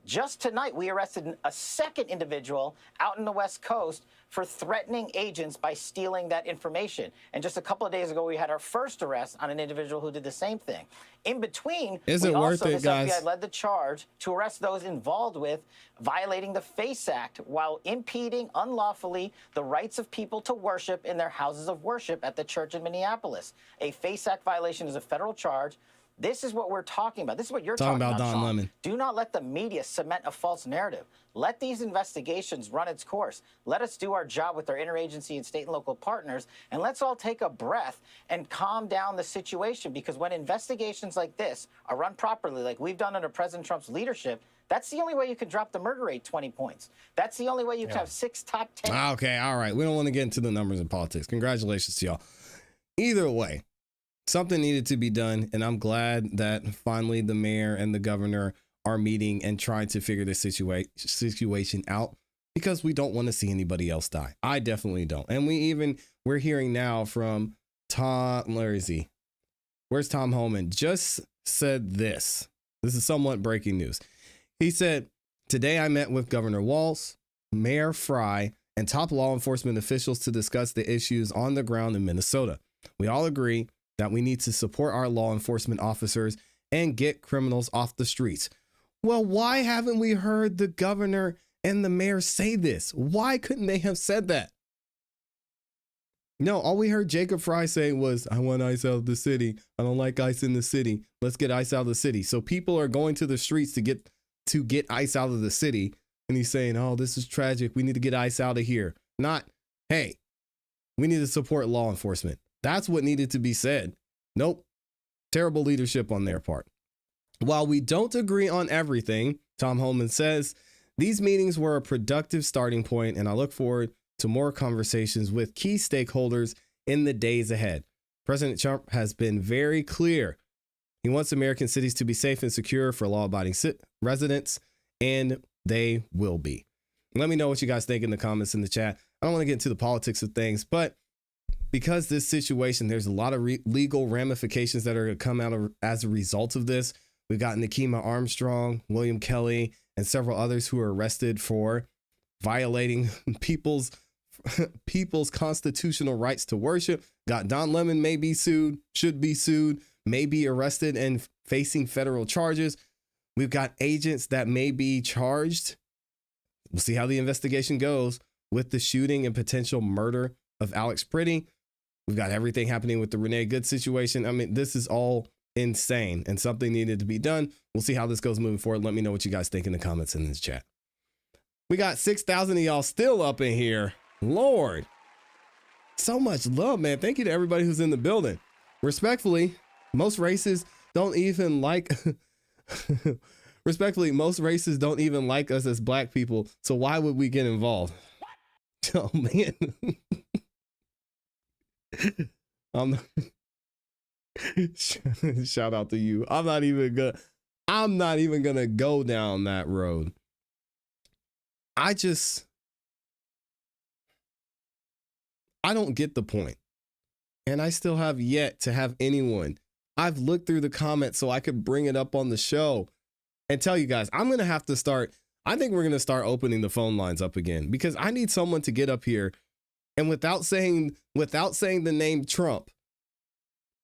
[SPEAKER 15] Just tonight, we arrested a second individual out in the West Coast for threatening agents by stealing that information. And just a couple of days ago, we had our first arrest on an individual who did the same thing. In between, FBI led the charge to arrest those involved with violating the FACE Act while impeding unlawfully the rights of people to worship in their houses of worship at the church in Minneapolis. A FACE Act violation is a federal charge. This is what we're talking about. This is what you're talking about,
[SPEAKER 1] Don
[SPEAKER 15] Sean.
[SPEAKER 1] Lemon.
[SPEAKER 15] Do not let the media cement a false narrative. Let these investigations run its course. Let us do our job with our interagency and state and local partners, and let's all take a breath and calm down the situation, because when investigations like this are run properly, like we've done under President Trump's leadership, that's the only way you can drop the murder rate 20 points. That's the only way you can have 6 top 10.
[SPEAKER 1] Okay, all right. We don't want to get into the numbers in politics. Congratulations to y'all. Either way, something needed to be done, and I'm glad that finally the mayor and the governor are meeting and trying to figure this situation out, because we don't want to see anybody else die. I definitely don't. And we're we're hearing now from Tom, where is he? Where's Tom Homan? Just said this. This is somewhat breaking news. He said, today I met with Governor Walz, Mayor Fry, and top law enforcement officials to discuss the issues on the ground in Minnesota. We all agree that we need to support our law enforcement officers and get criminals off the streets. Well, why haven't we heard the governor and the mayor say this? Why couldn't they have said that? No, all we heard Jacob Fry say was, I want ICE out of the city. I don't like ICE in the city. Let's get ICE out of the city. So people are going to the streets to get ICE out of the city. And he's saying, oh, this is tragic. We need to get ICE out of here. Not, hey, we need to support law enforcement. That's what needed to be said. Nope. Terrible leadership on their part. While we don't agree on everything, Tom Homan says, these meetings were a productive starting point, and I look forward to more conversations with key stakeholders in the days ahead. President Trump has been very clear. He wants American cities to be safe and secure for law-abiding residents, and they will be. Let me know what you guys think in the comments in the chat. I don't want to get into the politics of things, but because this situation, there's a lot of legal ramifications that are going to come out as a result of this. We've got Nikema Armstrong, William Kelly, and several others who are arrested for violating people's constitutional rights to worship. Got Don Lemon may be sued, should be sued, may be arrested and facing federal charges. We've got agents that may be charged. We'll see how the investigation goes with the shooting and potential murder of Alex Pretty. We've got everything happening with the Renee Good situation. I mean, this is all insane and something needed to be done. We'll see how this goes moving forward. Let me know what you guys think in the comments in this chat. We got 6,000 of y'all still up in here. Lord, so much love, man. Thank you to everybody who's in the building. Respectfully, most races don't even like most races don't even like us as black people. So why would we get involved? Oh man. Shout out to you. I'm not even gonna go down that road. I don't get the point. And I still have yet to have anyone. I've looked through the comments so I could bring it up on the show and tell you guys, I think we're going to start opening the phone lines up again, because I need someone to get up here and without saying the name Trump,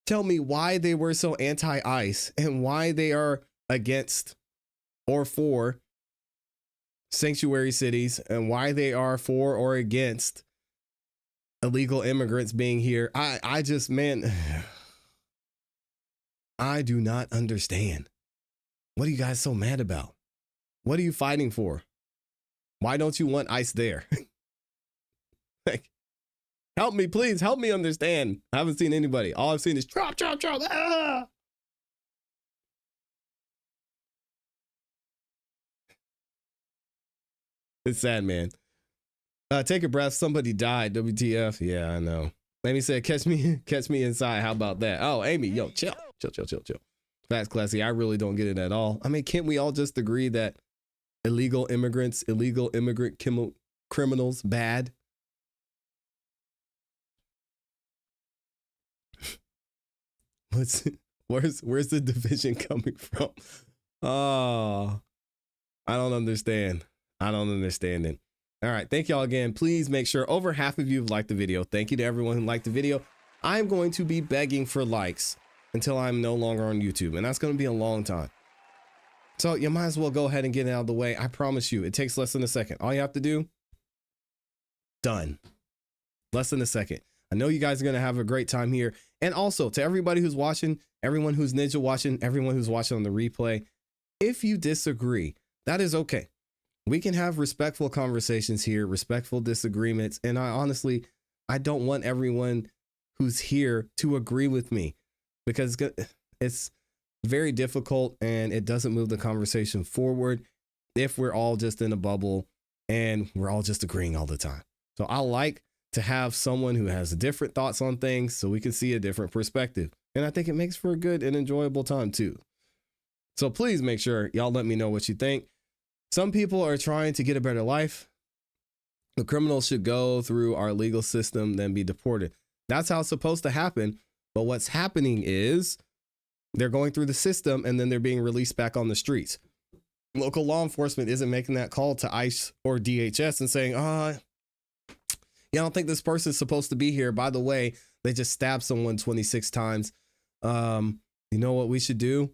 [SPEAKER 1] tell me why they were so anti-ICE and why they are against or for sanctuary cities and why they are for or against illegal immigrants being here. I just, man, I do not understand. What are you guys so mad about? What are you fighting for? Why don't you want ICE there? Like, help me, please. Help me understand. I haven't seen anybody. All I've seen is Trump. Ah! It's sad, man. Take a breath. Somebody died. WTF. Yeah, I know. Amy said, catch me inside. How about that? Oh, Amy, yo, chill. Facts, ClassE. I really don't get it at all. I mean, can't we all just agree that illegal immigrant criminals, bad? Where's the division coming from? Oh, I don't understand it. All right. Thank y'all again. Please make sure over half of you have liked the video. Thank you to everyone who liked the video. I'm going to be begging for likes until I'm no longer on YouTube, and that's going to be a long time. So you might as well go ahead and get it out of the way. I promise you, it takes less than a second. All you have to do, done. Less than a second. I know you guys are going to have a great time here. And also to everybody who's watching, everyone who's ninja watching, everyone who's watching on the replay, if you disagree, that is okay. We can have respectful conversations here, respectful disagreements. And I don't want everyone who's here to agree with me, because it's very difficult and it doesn't move the conversation forward if we're all just in a bubble and we're all just agreeing all the time. So I like to have someone who has different thoughts on things so we can see a different perspective. And I think it makes for a good and enjoyable time too. So please make sure y'all let me know what you think. Some people are trying to get a better life. The criminals should go through our legal system, then be deported. That's how it's supposed to happen. But what's happening is they're going through the system and then they're being released back on the streets. Local law enforcement isn't making that call to ICE or DHS and saying, yeah, I don't think this person's supposed to be here. By the way, they just stabbed someone 26 times. You know what we should do?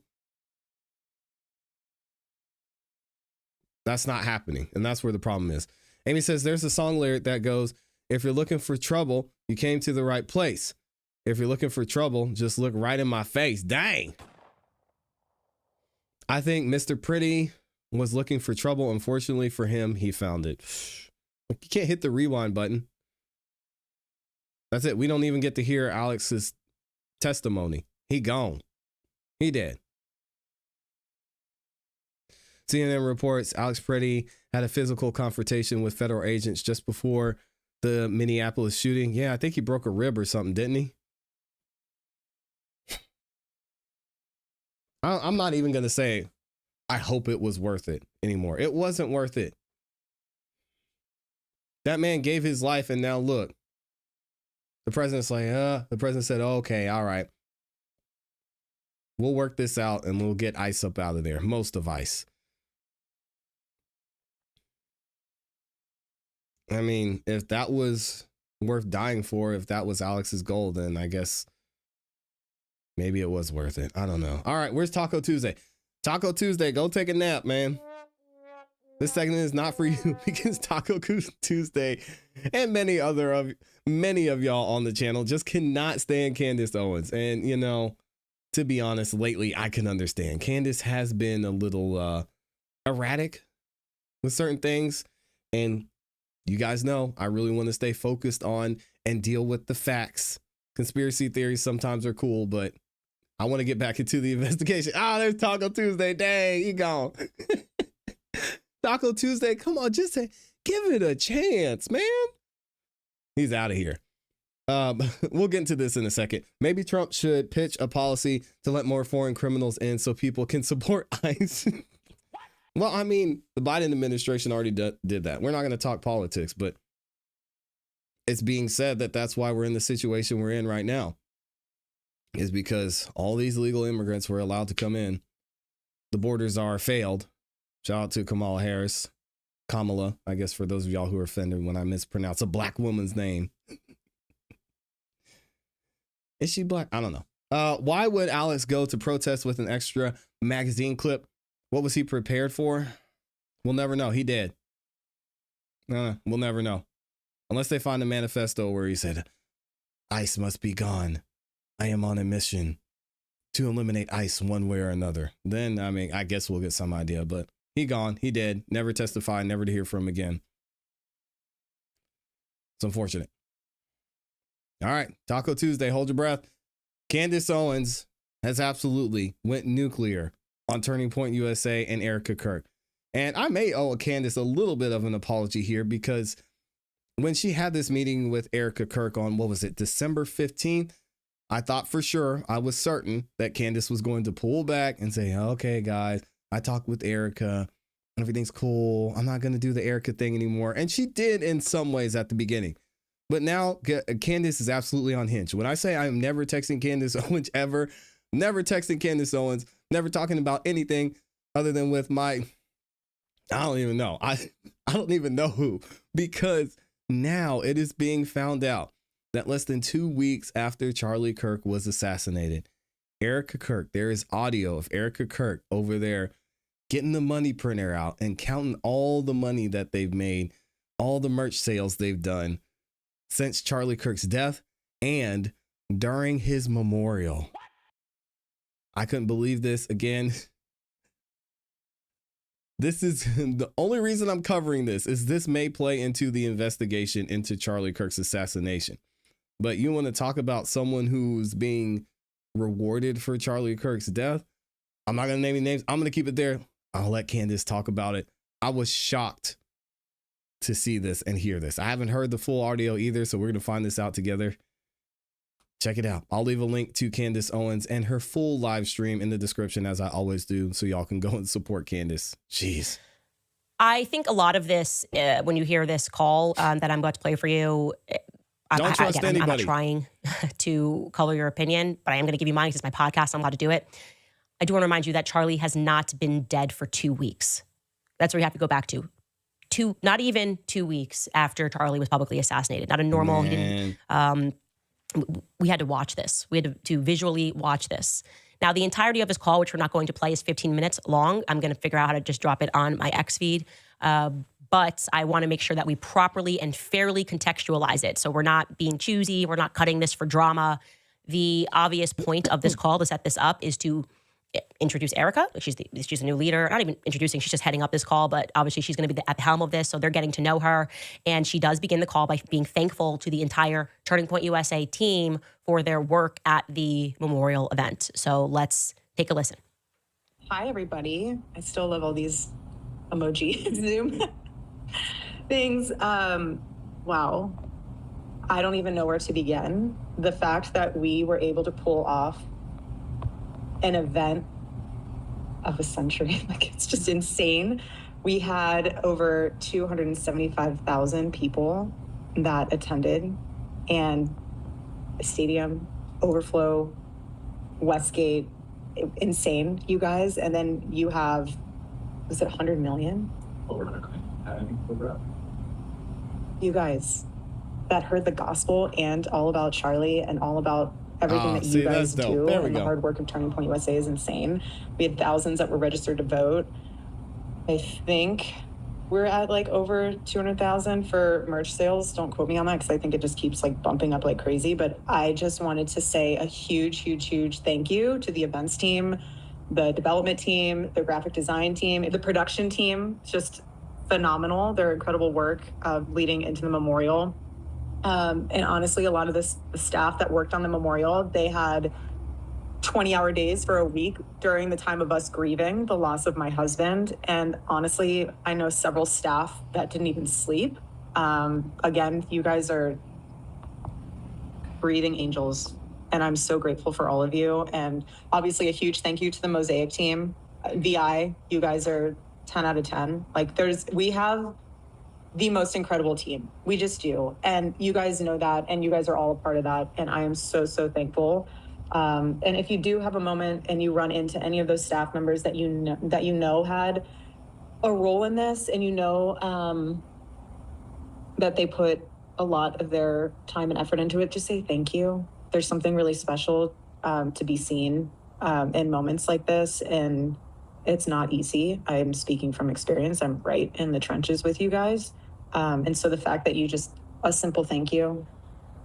[SPEAKER 1] That's not happening. And that's where the problem is. Amy says there's a song lyric that goes, if you're looking for trouble, you came to the right place. If you're looking for trouble, just look right in my face. Dang. I think Mr. Pretty was looking for trouble. Unfortunately for him, he found it. You can't hit the rewind button. That's it. We don't even get to hear Alex's testimony. He gone. He dead. CNN reports Alex Pretty had a physical confrontation with federal agents just before the Minneapolis shooting. Yeah, I think he broke a rib or something, didn't he? I'm not even going to say, I hope it was worth it anymore. It wasn't worth it. That man gave his life, and now look. The president's like, the president said, okay, all right. We'll work this out, and we'll get ICE up out of there. Most of ICE. I mean, if that was worth dying for, if that was Alex's goal, then I guess maybe it was worth it. I don't know. All right, where's Taco Tuesday? Taco Tuesday, go take a nap, man. This segment is not for you because Taco Tuesday and many of y'all on the channel just cannot stand Candace Owens. And, you know, to be honest, lately I can understand. Candace has been a little erratic with certain things. And you guys know I really want to stay focused on and deal with the facts. Conspiracy theories sometimes are cool, but I want to get back into the investigation. There's Taco Tuesday. Dang, he gone. Taco Tuesday, come on, just say, give it a chance, man. He's out of here. We'll get into this in a second. Maybe Trump should pitch a policy to let more foreign criminals in so people can support ICE. Well, I mean, the Biden administration already did that. We're not going to talk politics, but it's being said that that's why we're in the situation we're in right now, is because all these illegal immigrants were allowed to come in. The borders are failed. Shout out to Kamala Harris. Kamala, I guess, for those of y'all who are offended when I mispronounce a black woman's name. Is she black? I don't know. Why would Alex go to protest with an extra magazine clip? What was he prepared for? We'll never know. He dead. We'll never know. Unless they find a manifesto where he said, ICE must be gone. I am on a mission to eliminate ICE one way or another. Then, I mean, I guess we'll get some idea, but he gone. He dead. Never testified. Never to hear from him again. It's unfortunate. All right. Taco Tuesday. Hold your breath. Candace Owens has absolutely went nuclear on Turning Point USA and Erika Kirk. And I may owe Candace a little bit of an apology here because when she had this meeting with Erika Kirk on, what was it, December 15th, I thought for sure, I was certain that Candace was going to pull back and say, okay, guys, I talked with Erika. Everything's cool. I'm not going to do the Erika thing anymore. And she did in some ways at the beginning. But now Candace is absolutely unhinged. When I say I am never texting Candace Owens ever, never texting Candace Owens, never talking about anything other than with my, I don't even know. I don't even know who, because now it is being found out that less than 2 weeks after Charlie Kirk was assassinated, Erika Kirk, there is audio of Erika Kirk over there getting the money printer out and counting all the money that they've made, all the merch sales they've done since Charlie Kirk's death and during his memorial. I couldn't believe this. Again, this is the only reason I'm covering this is this may play into the investigation into Charlie Kirk's assassination. But you want to talk about someone who's being rewarded for Charlie Kirk's death? I'm not going to name any names. I'm going to keep it there. I'll let Candace talk about it. I was shocked to see this and hear this. I haven't heard the full audio either, so we're going to find this out together. Check it out. I'll leave a link to Candace Owens and her full live stream in the description, as I always do, so y'all can go and support Candace. Jeez.
[SPEAKER 16] I think a lot of this, when you hear this call that I'm about to play for you,
[SPEAKER 1] Don't trust anybody.
[SPEAKER 16] I'm not trying to color your opinion, but I am going to give you mine because it's my podcast. I'm allowed to do it. I do want to remind you that Charlie has not been dead for 2 weeks. That's where you have to go back to. Not even 2 weeks after Charlie was publicly assassinated. Not a normal. He didn't. We had to watch this. We had to visually watch this. Now, the entirety of his call, which we're not going to play, is 15 minutes long. I'm going to figure out how to just drop it on my X feed. But I want to make sure that we properly and fairly contextualize it. So we're not being choosy. We're not cutting this for drama. The obvious point of this call to set this up is to introduce Erika. She's a new leader. Not even introducing, she's just heading up this call, but obviously she's going to be at the helm of this, so they're getting to know her. And she does begin the call by being thankful to the entire Turning Point USA team for their work at the memorial event. So let's take a listen.
[SPEAKER 17] Hi, everybody. I still love all these emoji Zoom things. Wow. I don't even know where to begin. The fact that we were able to pull off an event of a century, like, it's just insane. We had over 275,000 people that attended, and a stadium, overflow, Westgate, insane, you guys. And then you have, was it 100 million? You guys that heard the gospel and all about Charlie and all about everything that you guys do, and the hard work of Turning Point USA is insane. We had thousands that were registered to vote. I think we're at like over 200,000 for merch sales. Don't quote me on that because I think it just keeps like bumping up like crazy. But I just wanted to say a huge, huge, huge thank you to the events team, the development team, the graphic design team, the production team. Just phenomenal. Their incredible work leading into the memorial. And honestly, a lot of the staff that worked on the memorial, they had 20-hour days for a week during the time of us grieving the loss of my husband. And honestly, I know several staff that didn't even sleep. Again, you guys are breathing angels, and I'm so grateful for all of you. And obviously a huge thank you to the Mosaic team. VI, you guys are 10 out of 10. Like, we have the most incredible team. We just do. And you guys know that, and you guys are all a part of that. And I am so, so thankful. And if you do have a moment and you run into any of those staff members that you know had a role in this, and you know that they put a lot of their time and effort into it, just say thank you. There's something really special to be seen in moments like this. And it's not easy. I'm speaking from experience. I'm right in the trenches with you guys. And so the fact that you just, a simple thank you.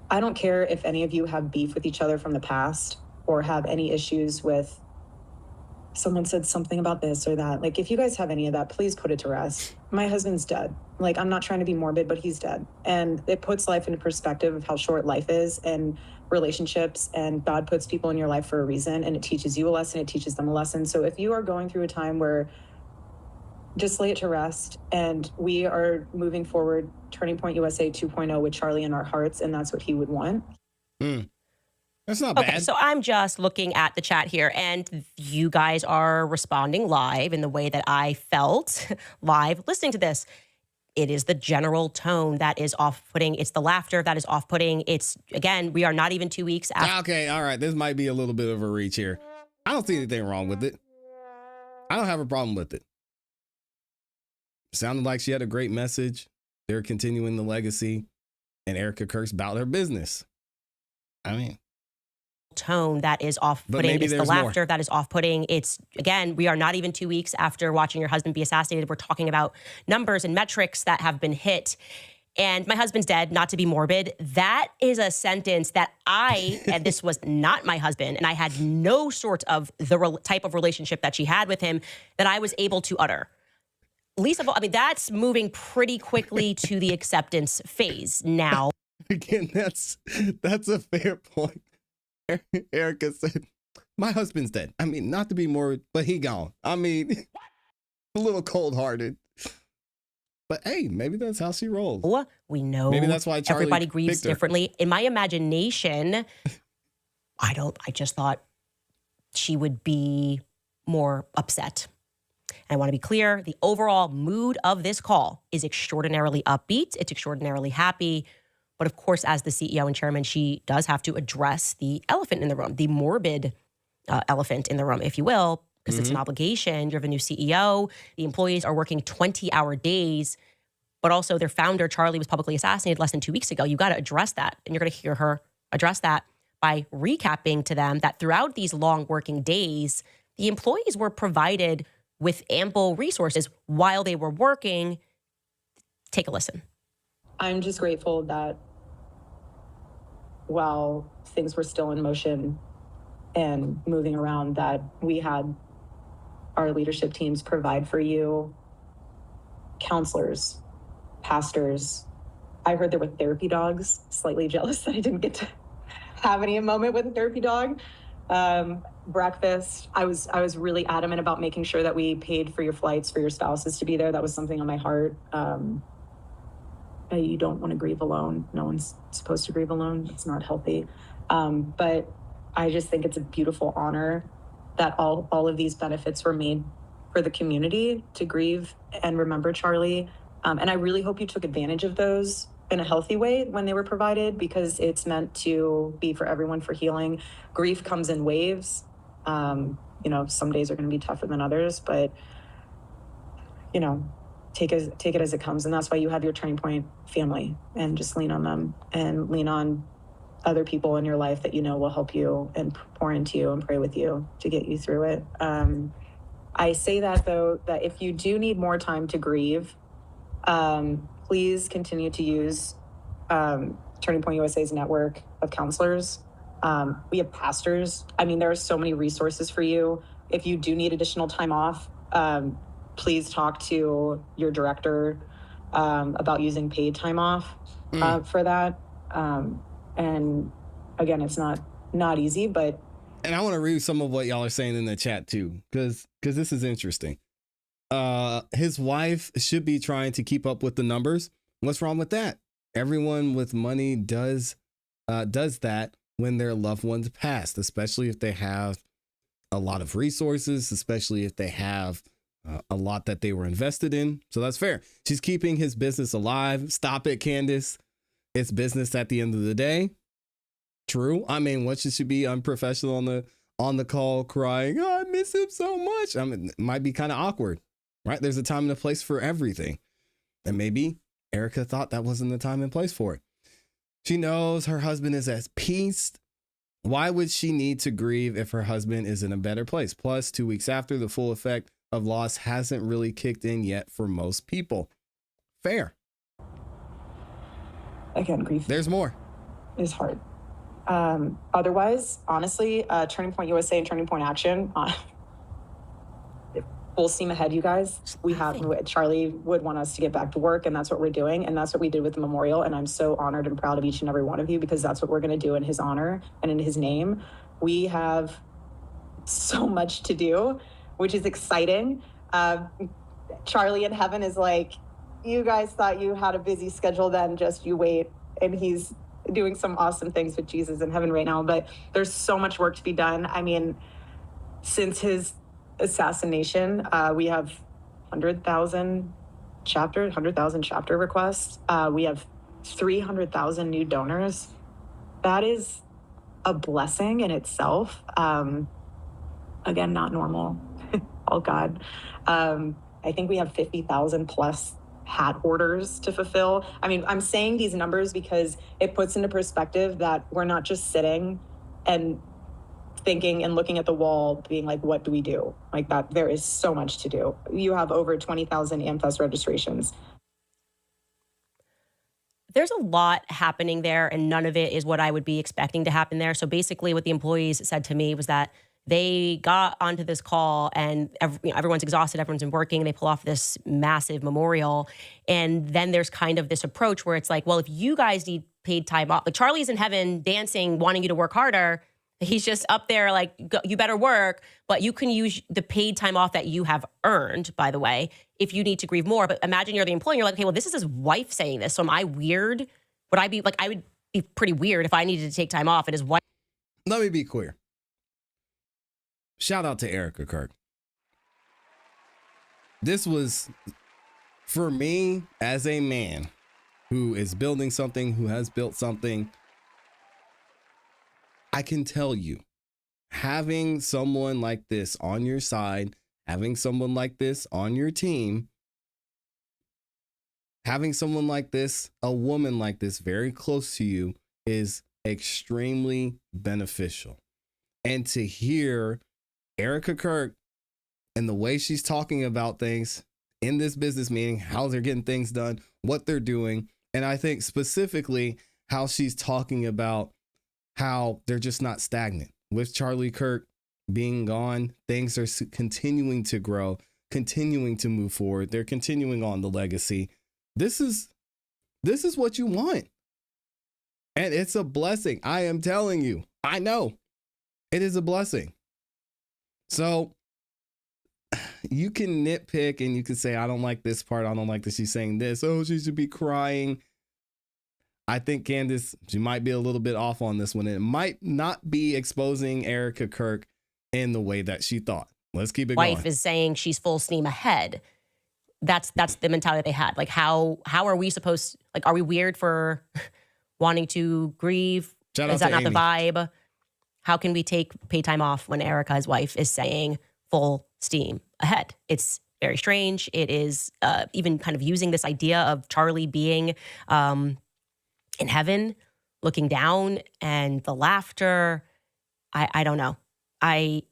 [SPEAKER 17] I don't care if any of you have beef with each other from the past or have any issues with someone said something about this or that. Like, if you guys have any of that, please put it to rest. My husband's dead. Like, I'm not trying to be morbid, but he's dead. And it puts life into perspective of how short life is and relationships, and God puts people in your life for a reason, and it teaches you a lesson, it teaches them a lesson. So if you are going through a time where, just lay it to rest, and we are moving forward, Turning Point USA 2.0 with Charlie in our hearts, and that's what he would want.
[SPEAKER 1] That's not bad.
[SPEAKER 16] Okay, so I'm just looking at the chat here, and you guys are responding live in the way that I felt live listening to this. It is the general tone that is off-putting. It's the laughter that is off-putting. It's, again, we are not even 2 weeks after.
[SPEAKER 1] Okay, all right. This might be a little bit of a reach here. I don't see anything wrong with it. I don't have a problem with it. Sounded like she had a great message. They're continuing the legacy, and Erika Kirk's about her business. I mean,
[SPEAKER 16] tone that is off-putting. It's the laughter that is off-putting. It's, again, we are not even 2 weeks after watching your husband be assassinated. We're talking about numbers and metrics that have been hit. And my husband's dead, not to be morbid. That is a sentence that and this was not my husband, and I had no sort of the type of relationship that she had with him, that I was able to utter. Least of all, I mean, that's moving pretty quickly to the acceptance phase now.
[SPEAKER 1] Again, that's a fair point. Erika said, my husband's dead. I mean, not to be morbid, but he gone. I mean, a little cold-hearted. But hey, maybe that's how she rolls.
[SPEAKER 16] We know
[SPEAKER 1] maybe that's why Charlie
[SPEAKER 16] everybody grieves differently. In my imagination, I just thought she would be more upset. And I want to be clear, the overall mood of this call is extraordinarily upbeat. It's extraordinarily happy. But of course, as the CEO and chairman, she does have to address the elephant in the room, the morbid elephant in the room, if you will, because it's an obligation. You have a new CEO. The employees are working 20-hour days, but also their founder, Charlie, was publicly assassinated less than 2 weeks ago. You got to address that. And you're going to hear her address that by recapping to them that throughout these long working days, the employees were provided with ample resources while they were working. Take a listen.
[SPEAKER 17] I'm just grateful that while things were still in motion and moving around, that we had our leadership teams provide for you counselors, pastors. I heard there were therapy dogs. Slightly jealous that I didn't get to have any moment with a therapy dog. Breakfast. I was really adamant about making sure that we paid for your flights for your spouses to be there. That was something on my heart. You don't want to grieve alone. No one's supposed to grieve alone. It's not healthy. But I just think it's a beautiful honor that all of these benefits were made for the community to grieve and remember Charlie. And I really hope you took advantage of those in a healthy way when they were provided, because it's meant to be for everyone, for healing. Grief comes in waves. Some days are going to be tougher than others, but take it as it comes. And that's why you have your Turning Point family, and just lean on them and lean on other people in your life that will help you and pour into you and pray with you to get you through it. I say that, though, that if you do need more time to grieve, please continue to use Turning Point USA's network of counselors. We have pastors. There are so many resources for you. If you do need additional time off, please talk to your director about using paid time off for that. And again, it's not easy, but.
[SPEAKER 1] And I want to read some of what y'all are saying in the chat too, because this is interesting. His wife should be trying to keep up with the numbers. What's wrong with that? Everyone with money does that when their loved ones passed, especially if they have a lot of resources, especially if they have a lot that they were invested in. So that's fair. She's keeping his business alive. Stop it, Candace. It's business at the end of the day. True. What should she be unprofessional on the call crying, "Oh, I miss him so much"? It might be kind of awkward, right? There's a time and a place for everything. And maybe Erika thought that wasn't the time and place for it. She knows her husband is at peace. Why would she need to grieve if her husband is in a better place? Plus, 2 weeks after, the full effect of loss hasn't really kicked in yet for most people. Fair.
[SPEAKER 17] Again, grief.
[SPEAKER 1] There's more.
[SPEAKER 17] Is hard. Otherwise, honestly, Turning Point USA and Turning Point Action, full steam ahead, you guys. Charlie would want us to get back to work, and that's what we're doing. And that's what we did with the memorial. And I'm so honored and proud of each and every one of you, because that's what we're going to do in his honor and in his name. We have so much to do, which is exciting. Charlie in heaven is like, you guys thought you had a busy schedule then, just you wait. And he's doing some awesome things with Jesus in heaven right now. But there's so much work to be done. Since his assassination, we have 100,000 chapter requests. We have 300,000 new donors. That is a blessing in itself. Again, not normal. All God. I think we have 50,000 plus hat orders to fulfill. I'm saying these numbers because it puts into perspective that we're not just sitting and thinking and looking at the wall being like, what do we do? Like that, there is so much to do. You have over 20,000 AmFest registrations.
[SPEAKER 16] There's a lot happening there, and none of it is what I would be expecting to happen there. So basically what the employees said to me was that they got onto this call and everyone's exhausted, everyone's been working, they pull off this massive memorial. And then there's kind of this approach where it's like, well, if you guys need paid time off, like Charlie's in heaven dancing, wanting you to work harder. He's just up there like, you better work, but you can use the paid time off that you have earned, by the way, if you need to grieve more. But imagine you're the employee and you're like, okay, well, this is his wife saying this. So am I weird? Would I be like, I would be pretty weird if I needed to take time off and his wife.
[SPEAKER 1] Let me be clear. Shout out to Erika Kirk. this was, for me as a man who is building something, who has built something, I can tell you, having someone like this on your side, having someone like this on your team, having someone like this, a woman like this very close to you is extremely beneficial. And to hear Erika Kirk and the way she's talking about things in this business meeting, how they're getting things done, what they're doing, and I think specifically how she's talking about how they're just not stagnant. With Charlie Kirk being gone, things are continuing to grow, continuing to move forward. They're continuing on the legacy. This is what you want. And it's a blessing. I am telling you, I know it is a blessing. So you can nitpick and you can say, I don't like this part. I don't like that she's saying this. Oh, she should be crying. I think Candace, she might be a little bit off on this one. It might not be exposing Erika Kirk in the way that she thought. Let's keep it going.
[SPEAKER 16] Wife is saying she's full steam ahead. That's the mentality they had. Like, how are we supposed, like, are we weird for wanting to grieve? Is that not the vibe? How can we take pay time off when Erika's wife is saying full steam ahead? It's very strange. It is even kind of using this idea of Charlie being in heaven, looking down, and the laughter. I don't know. I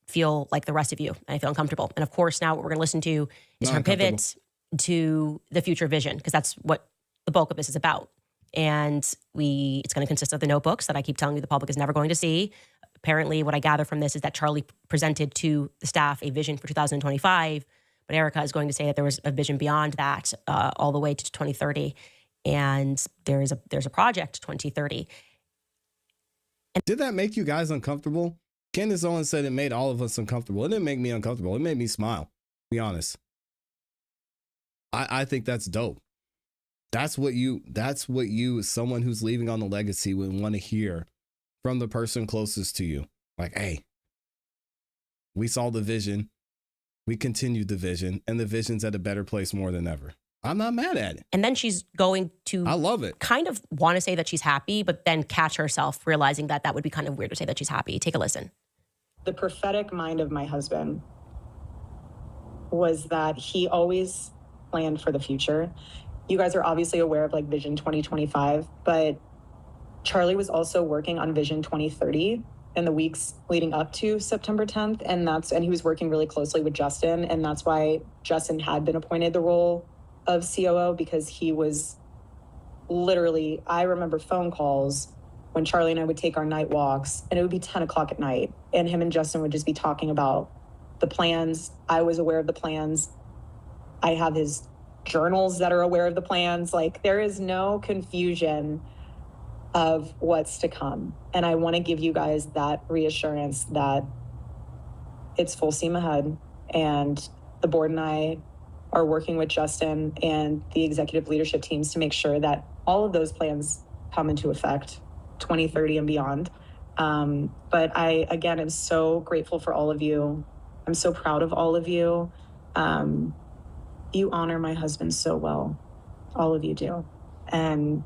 [SPEAKER 16] feel like the rest of you, and I feel uncomfortable. And of course, now what we're going to listen to is her pivot to the future vision, because that's what the bulk of this is about. And it's going to consist of the notebooks that I keep telling you the public is never going to see. Apparently, what I gather from this is that Charlie presented to the staff a vision for 2025, but Erika is going to say that there was a vision beyond that, all the way to 2030. And there's a project 2030.
[SPEAKER 1] Did that make you guys uncomfortable? Candace Owens said it made all of us uncomfortable. It didn't make me uncomfortable. It made me smile, to be honest. I think that's dope. That's what you, someone who's leaving on the legacy, would want to hear from the person closest to you. Like, hey, we saw the vision, we continued the vision, and the vision's at a better place more than ever. I'm not mad at it.
[SPEAKER 16] And then she's going to,
[SPEAKER 1] I love it,
[SPEAKER 16] kind of want to say that she's happy, but then catch herself realizing that that would be kind of weird to say that she's happy. Take a listen.
[SPEAKER 17] The prophetic mind of my husband was that he always planned for the future. You guys are obviously aware of like Vision 2025, but Charlie was also working on Vision 2030 in the weeks leading up to September 10th. And he was working really closely with Justin. And that's why Justin had been appointed the role of COO, because he was literally, I remember phone calls when Charlie and I would take our night walks, and it would be 10 o'clock at night, and him and Justin would just be talking about the plans. I was aware of the plans. I have his journals that are aware of the plans. Like, there is no confusion of what's to come. And I want to give you guys that reassurance that it's full steam ahead. And the board and I are working with Justin and the executive leadership teams to make sure that all of those plans come into effect 2030 and beyond. But I, again, am so grateful for all of you. I'm so proud of all of you. You honor my husband so well. All of you do. And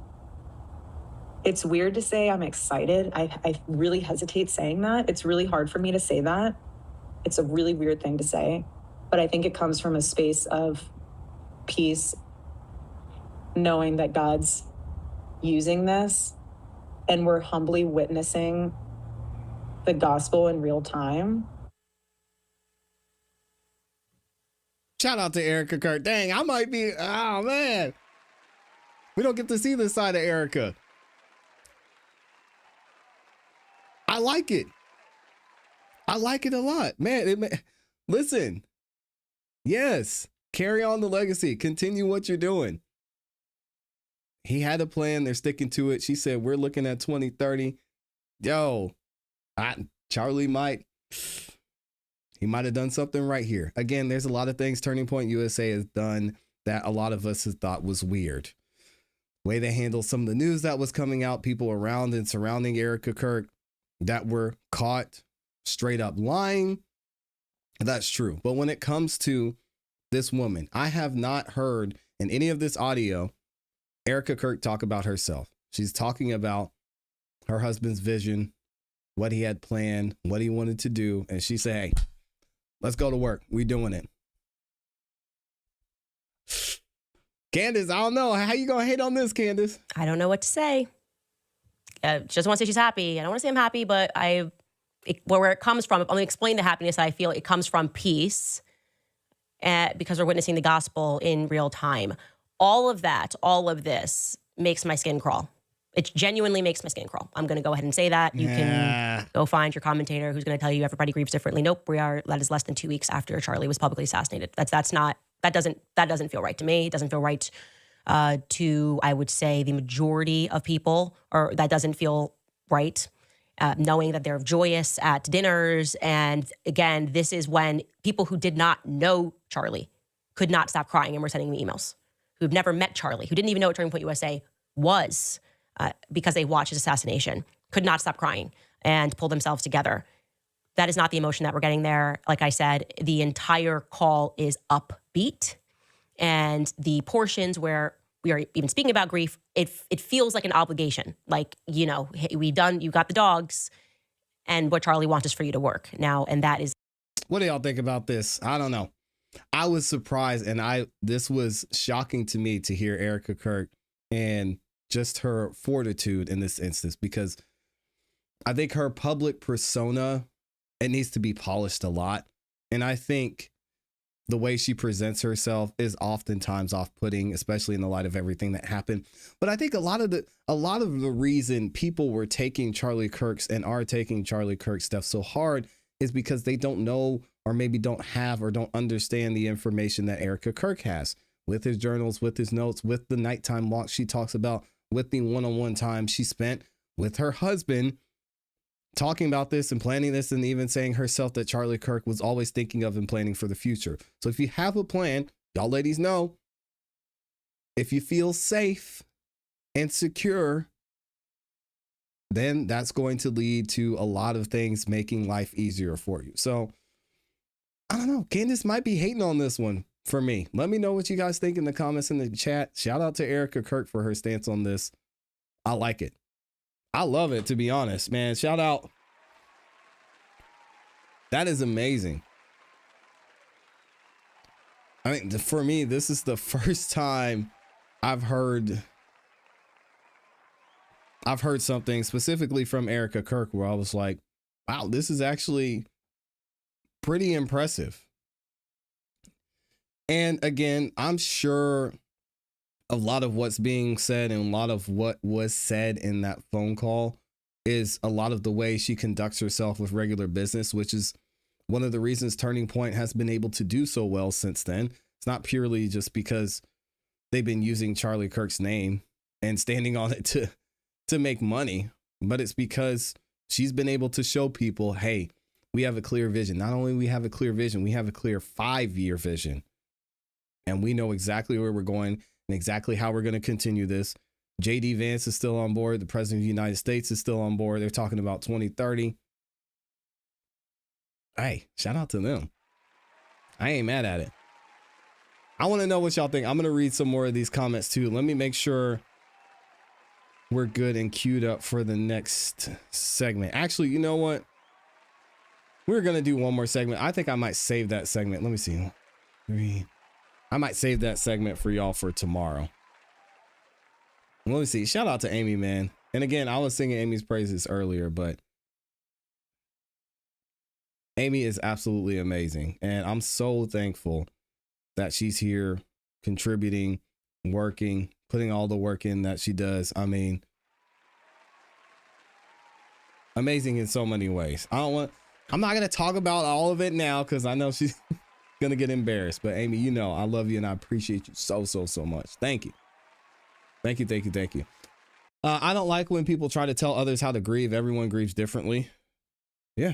[SPEAKER 17] it's weird to say I'm excited. I really hesitate saying that. It's really hard for me to say that. It's a really weird thing to say. But I think it comes from a space of peace, knowing that God's using this and we're humbly witnessing the gospel in real time.
[SPEAKER 1] Shout out to Erika Kirk. Dang, I might be, oh man. We don't get to see this side of Erika. I like it. I like it a lot. Man, listen. Yes, carry on the legacy. Continue what you're doing. He had a plan. They're sticking to it. She said, we're looking at 2030. Yo, Charlie might have done something right here. Again, there's a lot of things Turning Point USA has done that a lot of us has thought was weird. Way they handled some of the news that was coming out, people around and surrounding Erika Kirk that were caught straight up lying. That's true. But when it comes to this woman. I have not heard in any of this audio Erika Kirk talk about herself. She's talking about her husband's vision, what he had planned, what he wanted to do. And she said, hey, let's go to work. We're doing it. Candace, I don't know. How you going to hate on this, Candace?
[SPEAKER 16] I don't know what to say. She doesn't want to say she's happy. I don't want to say I'm happy, but where it comes from, I'm going to explain the happiness that I feel. It comes from peace because we're witnessing the gospel in real time. All of this makes my skin crawl. It genuinely makes my skin crawl. I'm going to go ahead and say that. You can go find your commentator who's going to tell you everybody grieves differently. Nope, that is less than 2 weeks after Charlie was publicly assassinated. That doesn't feel right to me. It doesn't feel right to, I would say, the majority of people, or that doesn't feel right. Knowing that they're joyous at dinners. And again, this is when people who did not know Charlie could not stop crying and were sending me emails, who've never met Charlie, who didn't even know what Turning Point USA was because they watched his assassination, could not stop crying and pull themselves together. That is not the emotion that we're getting there. Like I said, the entire call is upbeat. And the portions where we are even speaking about grief, it feels like an obligation. Like, hey, you got the dogs, and what Charlie wants is for you to work now. And that is.
[SPEAKER 1] What do y'all think about this? I don't know. I was surprised, and this was shocking to me to hear Erika Kirk and just her fortitude in this instance, because I think her public persona, it needs to be polished a lot. And I think the way she presents herself is oftentimes off-putting, especially in the light of everything that happened. But I think a lot of the reason people were taking Charlie Kirk's and are taking Charlie Kirk's stuff so hard is because they don't know, or maybe don't have, or don't understand the information that Erika Kirk has with his journals, with his notes, with the nighttime walks she talks about, with the one-on-one time she spent with her husband, talking about this and planning this, and even saying herself that Charlie Kirk was always thinking of and planning for the future. So if you have a plan, y'all ladies know, if you feel safe and secure, then that's going to lead to a lot of things making life easier for you. So I don't know. Candace might be hating on this one for me. Let me know what you guys think in the comments in the chat. Shout out to Erika Kirk for her stance on this. I like it. I love it, to be honest, man. Shout out. That is amazing. I mean, for me, this is the first time I've heard something specifically from Erika Kirk where I was like, wow, this is actually pretty impressive. And again, I'm sure a lot of what's being said and a lot of what was said in that phone call is a lot of the way she conducts herself with regular business, which is one of the reasons Turning Point has been able to do so well since then. It's not purely just because they've been using Charlie Kirk's name and standing on it to make money, but it's because she's been able to show people, hey, we have a clear vision. Not only we have a clear vision, we have a clear 5-year vision. And we know exactly where we're going and exactly how we're going to continue this. JD Vance is still on board. The president of the United States is still on board. They're talking about 2030. Hey, shout out to them. I ain't mad at it. I want to know what y'all think. I'm going to read some more of these comments too. Let me make sure we're good and queued up for the next segment. Actually, you know what? We're going to do one more segment. I think I might save that segment. Let me see. I might save that segment for y'all for tomorrow. Let me see. Shout out to Amy, man. And again, I was singing Amy's praises earlier, but Amy is absolutely amazing. And I'm so thankful that she's here contributing, working, putting all the work in that she does. I mean, amazing in so many ways. I'm not going to talk about all of it now because I know she's going to get embarrassed. But Amy, you know, I love you and I appreciate you so much. Thank you. Thank you. I don't like when people try to tell others how to grieve. Everyone grieves differently. Yeah.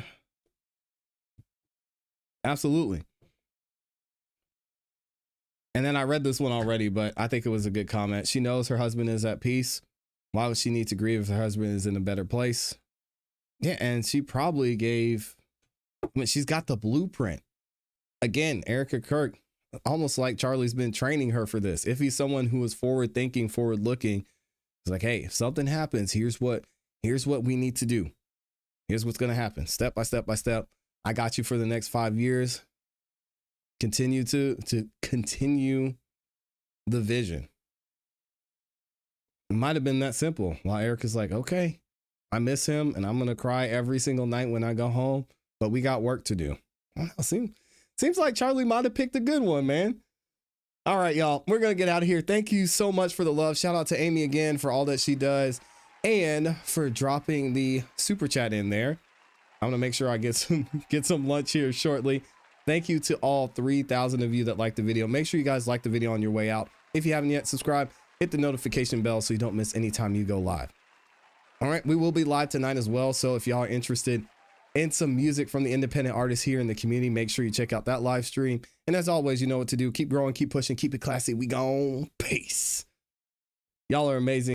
[SPEAKER 1] Absolutely. And then I read this one already, but I think it was a good comment. She knows her husband is at peace. Why would she need to grieve if her husband is in a better place? Yeah, and she probably she's got the blueprint. Again, Erika Kirk, almost like Charlie's been training her for this. If he's someone who is forward thinking, forward looking, it's like, hey, if something happens, here's what we need to do. Here's what's going to happen. Step by step by step. I got you for the next 5 years. Continue to continue the vision. It might have been that simple. While Erika's like, okay, I miss him and I'm going to cry every single night when I go home, but we got work to do. Seems like Charlie might have picked a good one, man. All right, y'all, we're going to get out of here. Thank you so much for the love. Shout out to Amy again for all that she does and for dropping the super chat in there. I'm going to make sure I get some lunch here shortly. Thank you to all 3,000 of you that liked the video. Make sure you guys like the video on your way out. If you haven't yet, subscribe, hit the notification bell so you don't miss any time you go live. All right, we will be live tonight as well. So if y'all are interested in some music from the independent artists here in the community, make sure you check out that live stream. And as always, you know what to do. Keep growing, keep pushing, keep it classy. We gone. Peace. Y'all are amazing.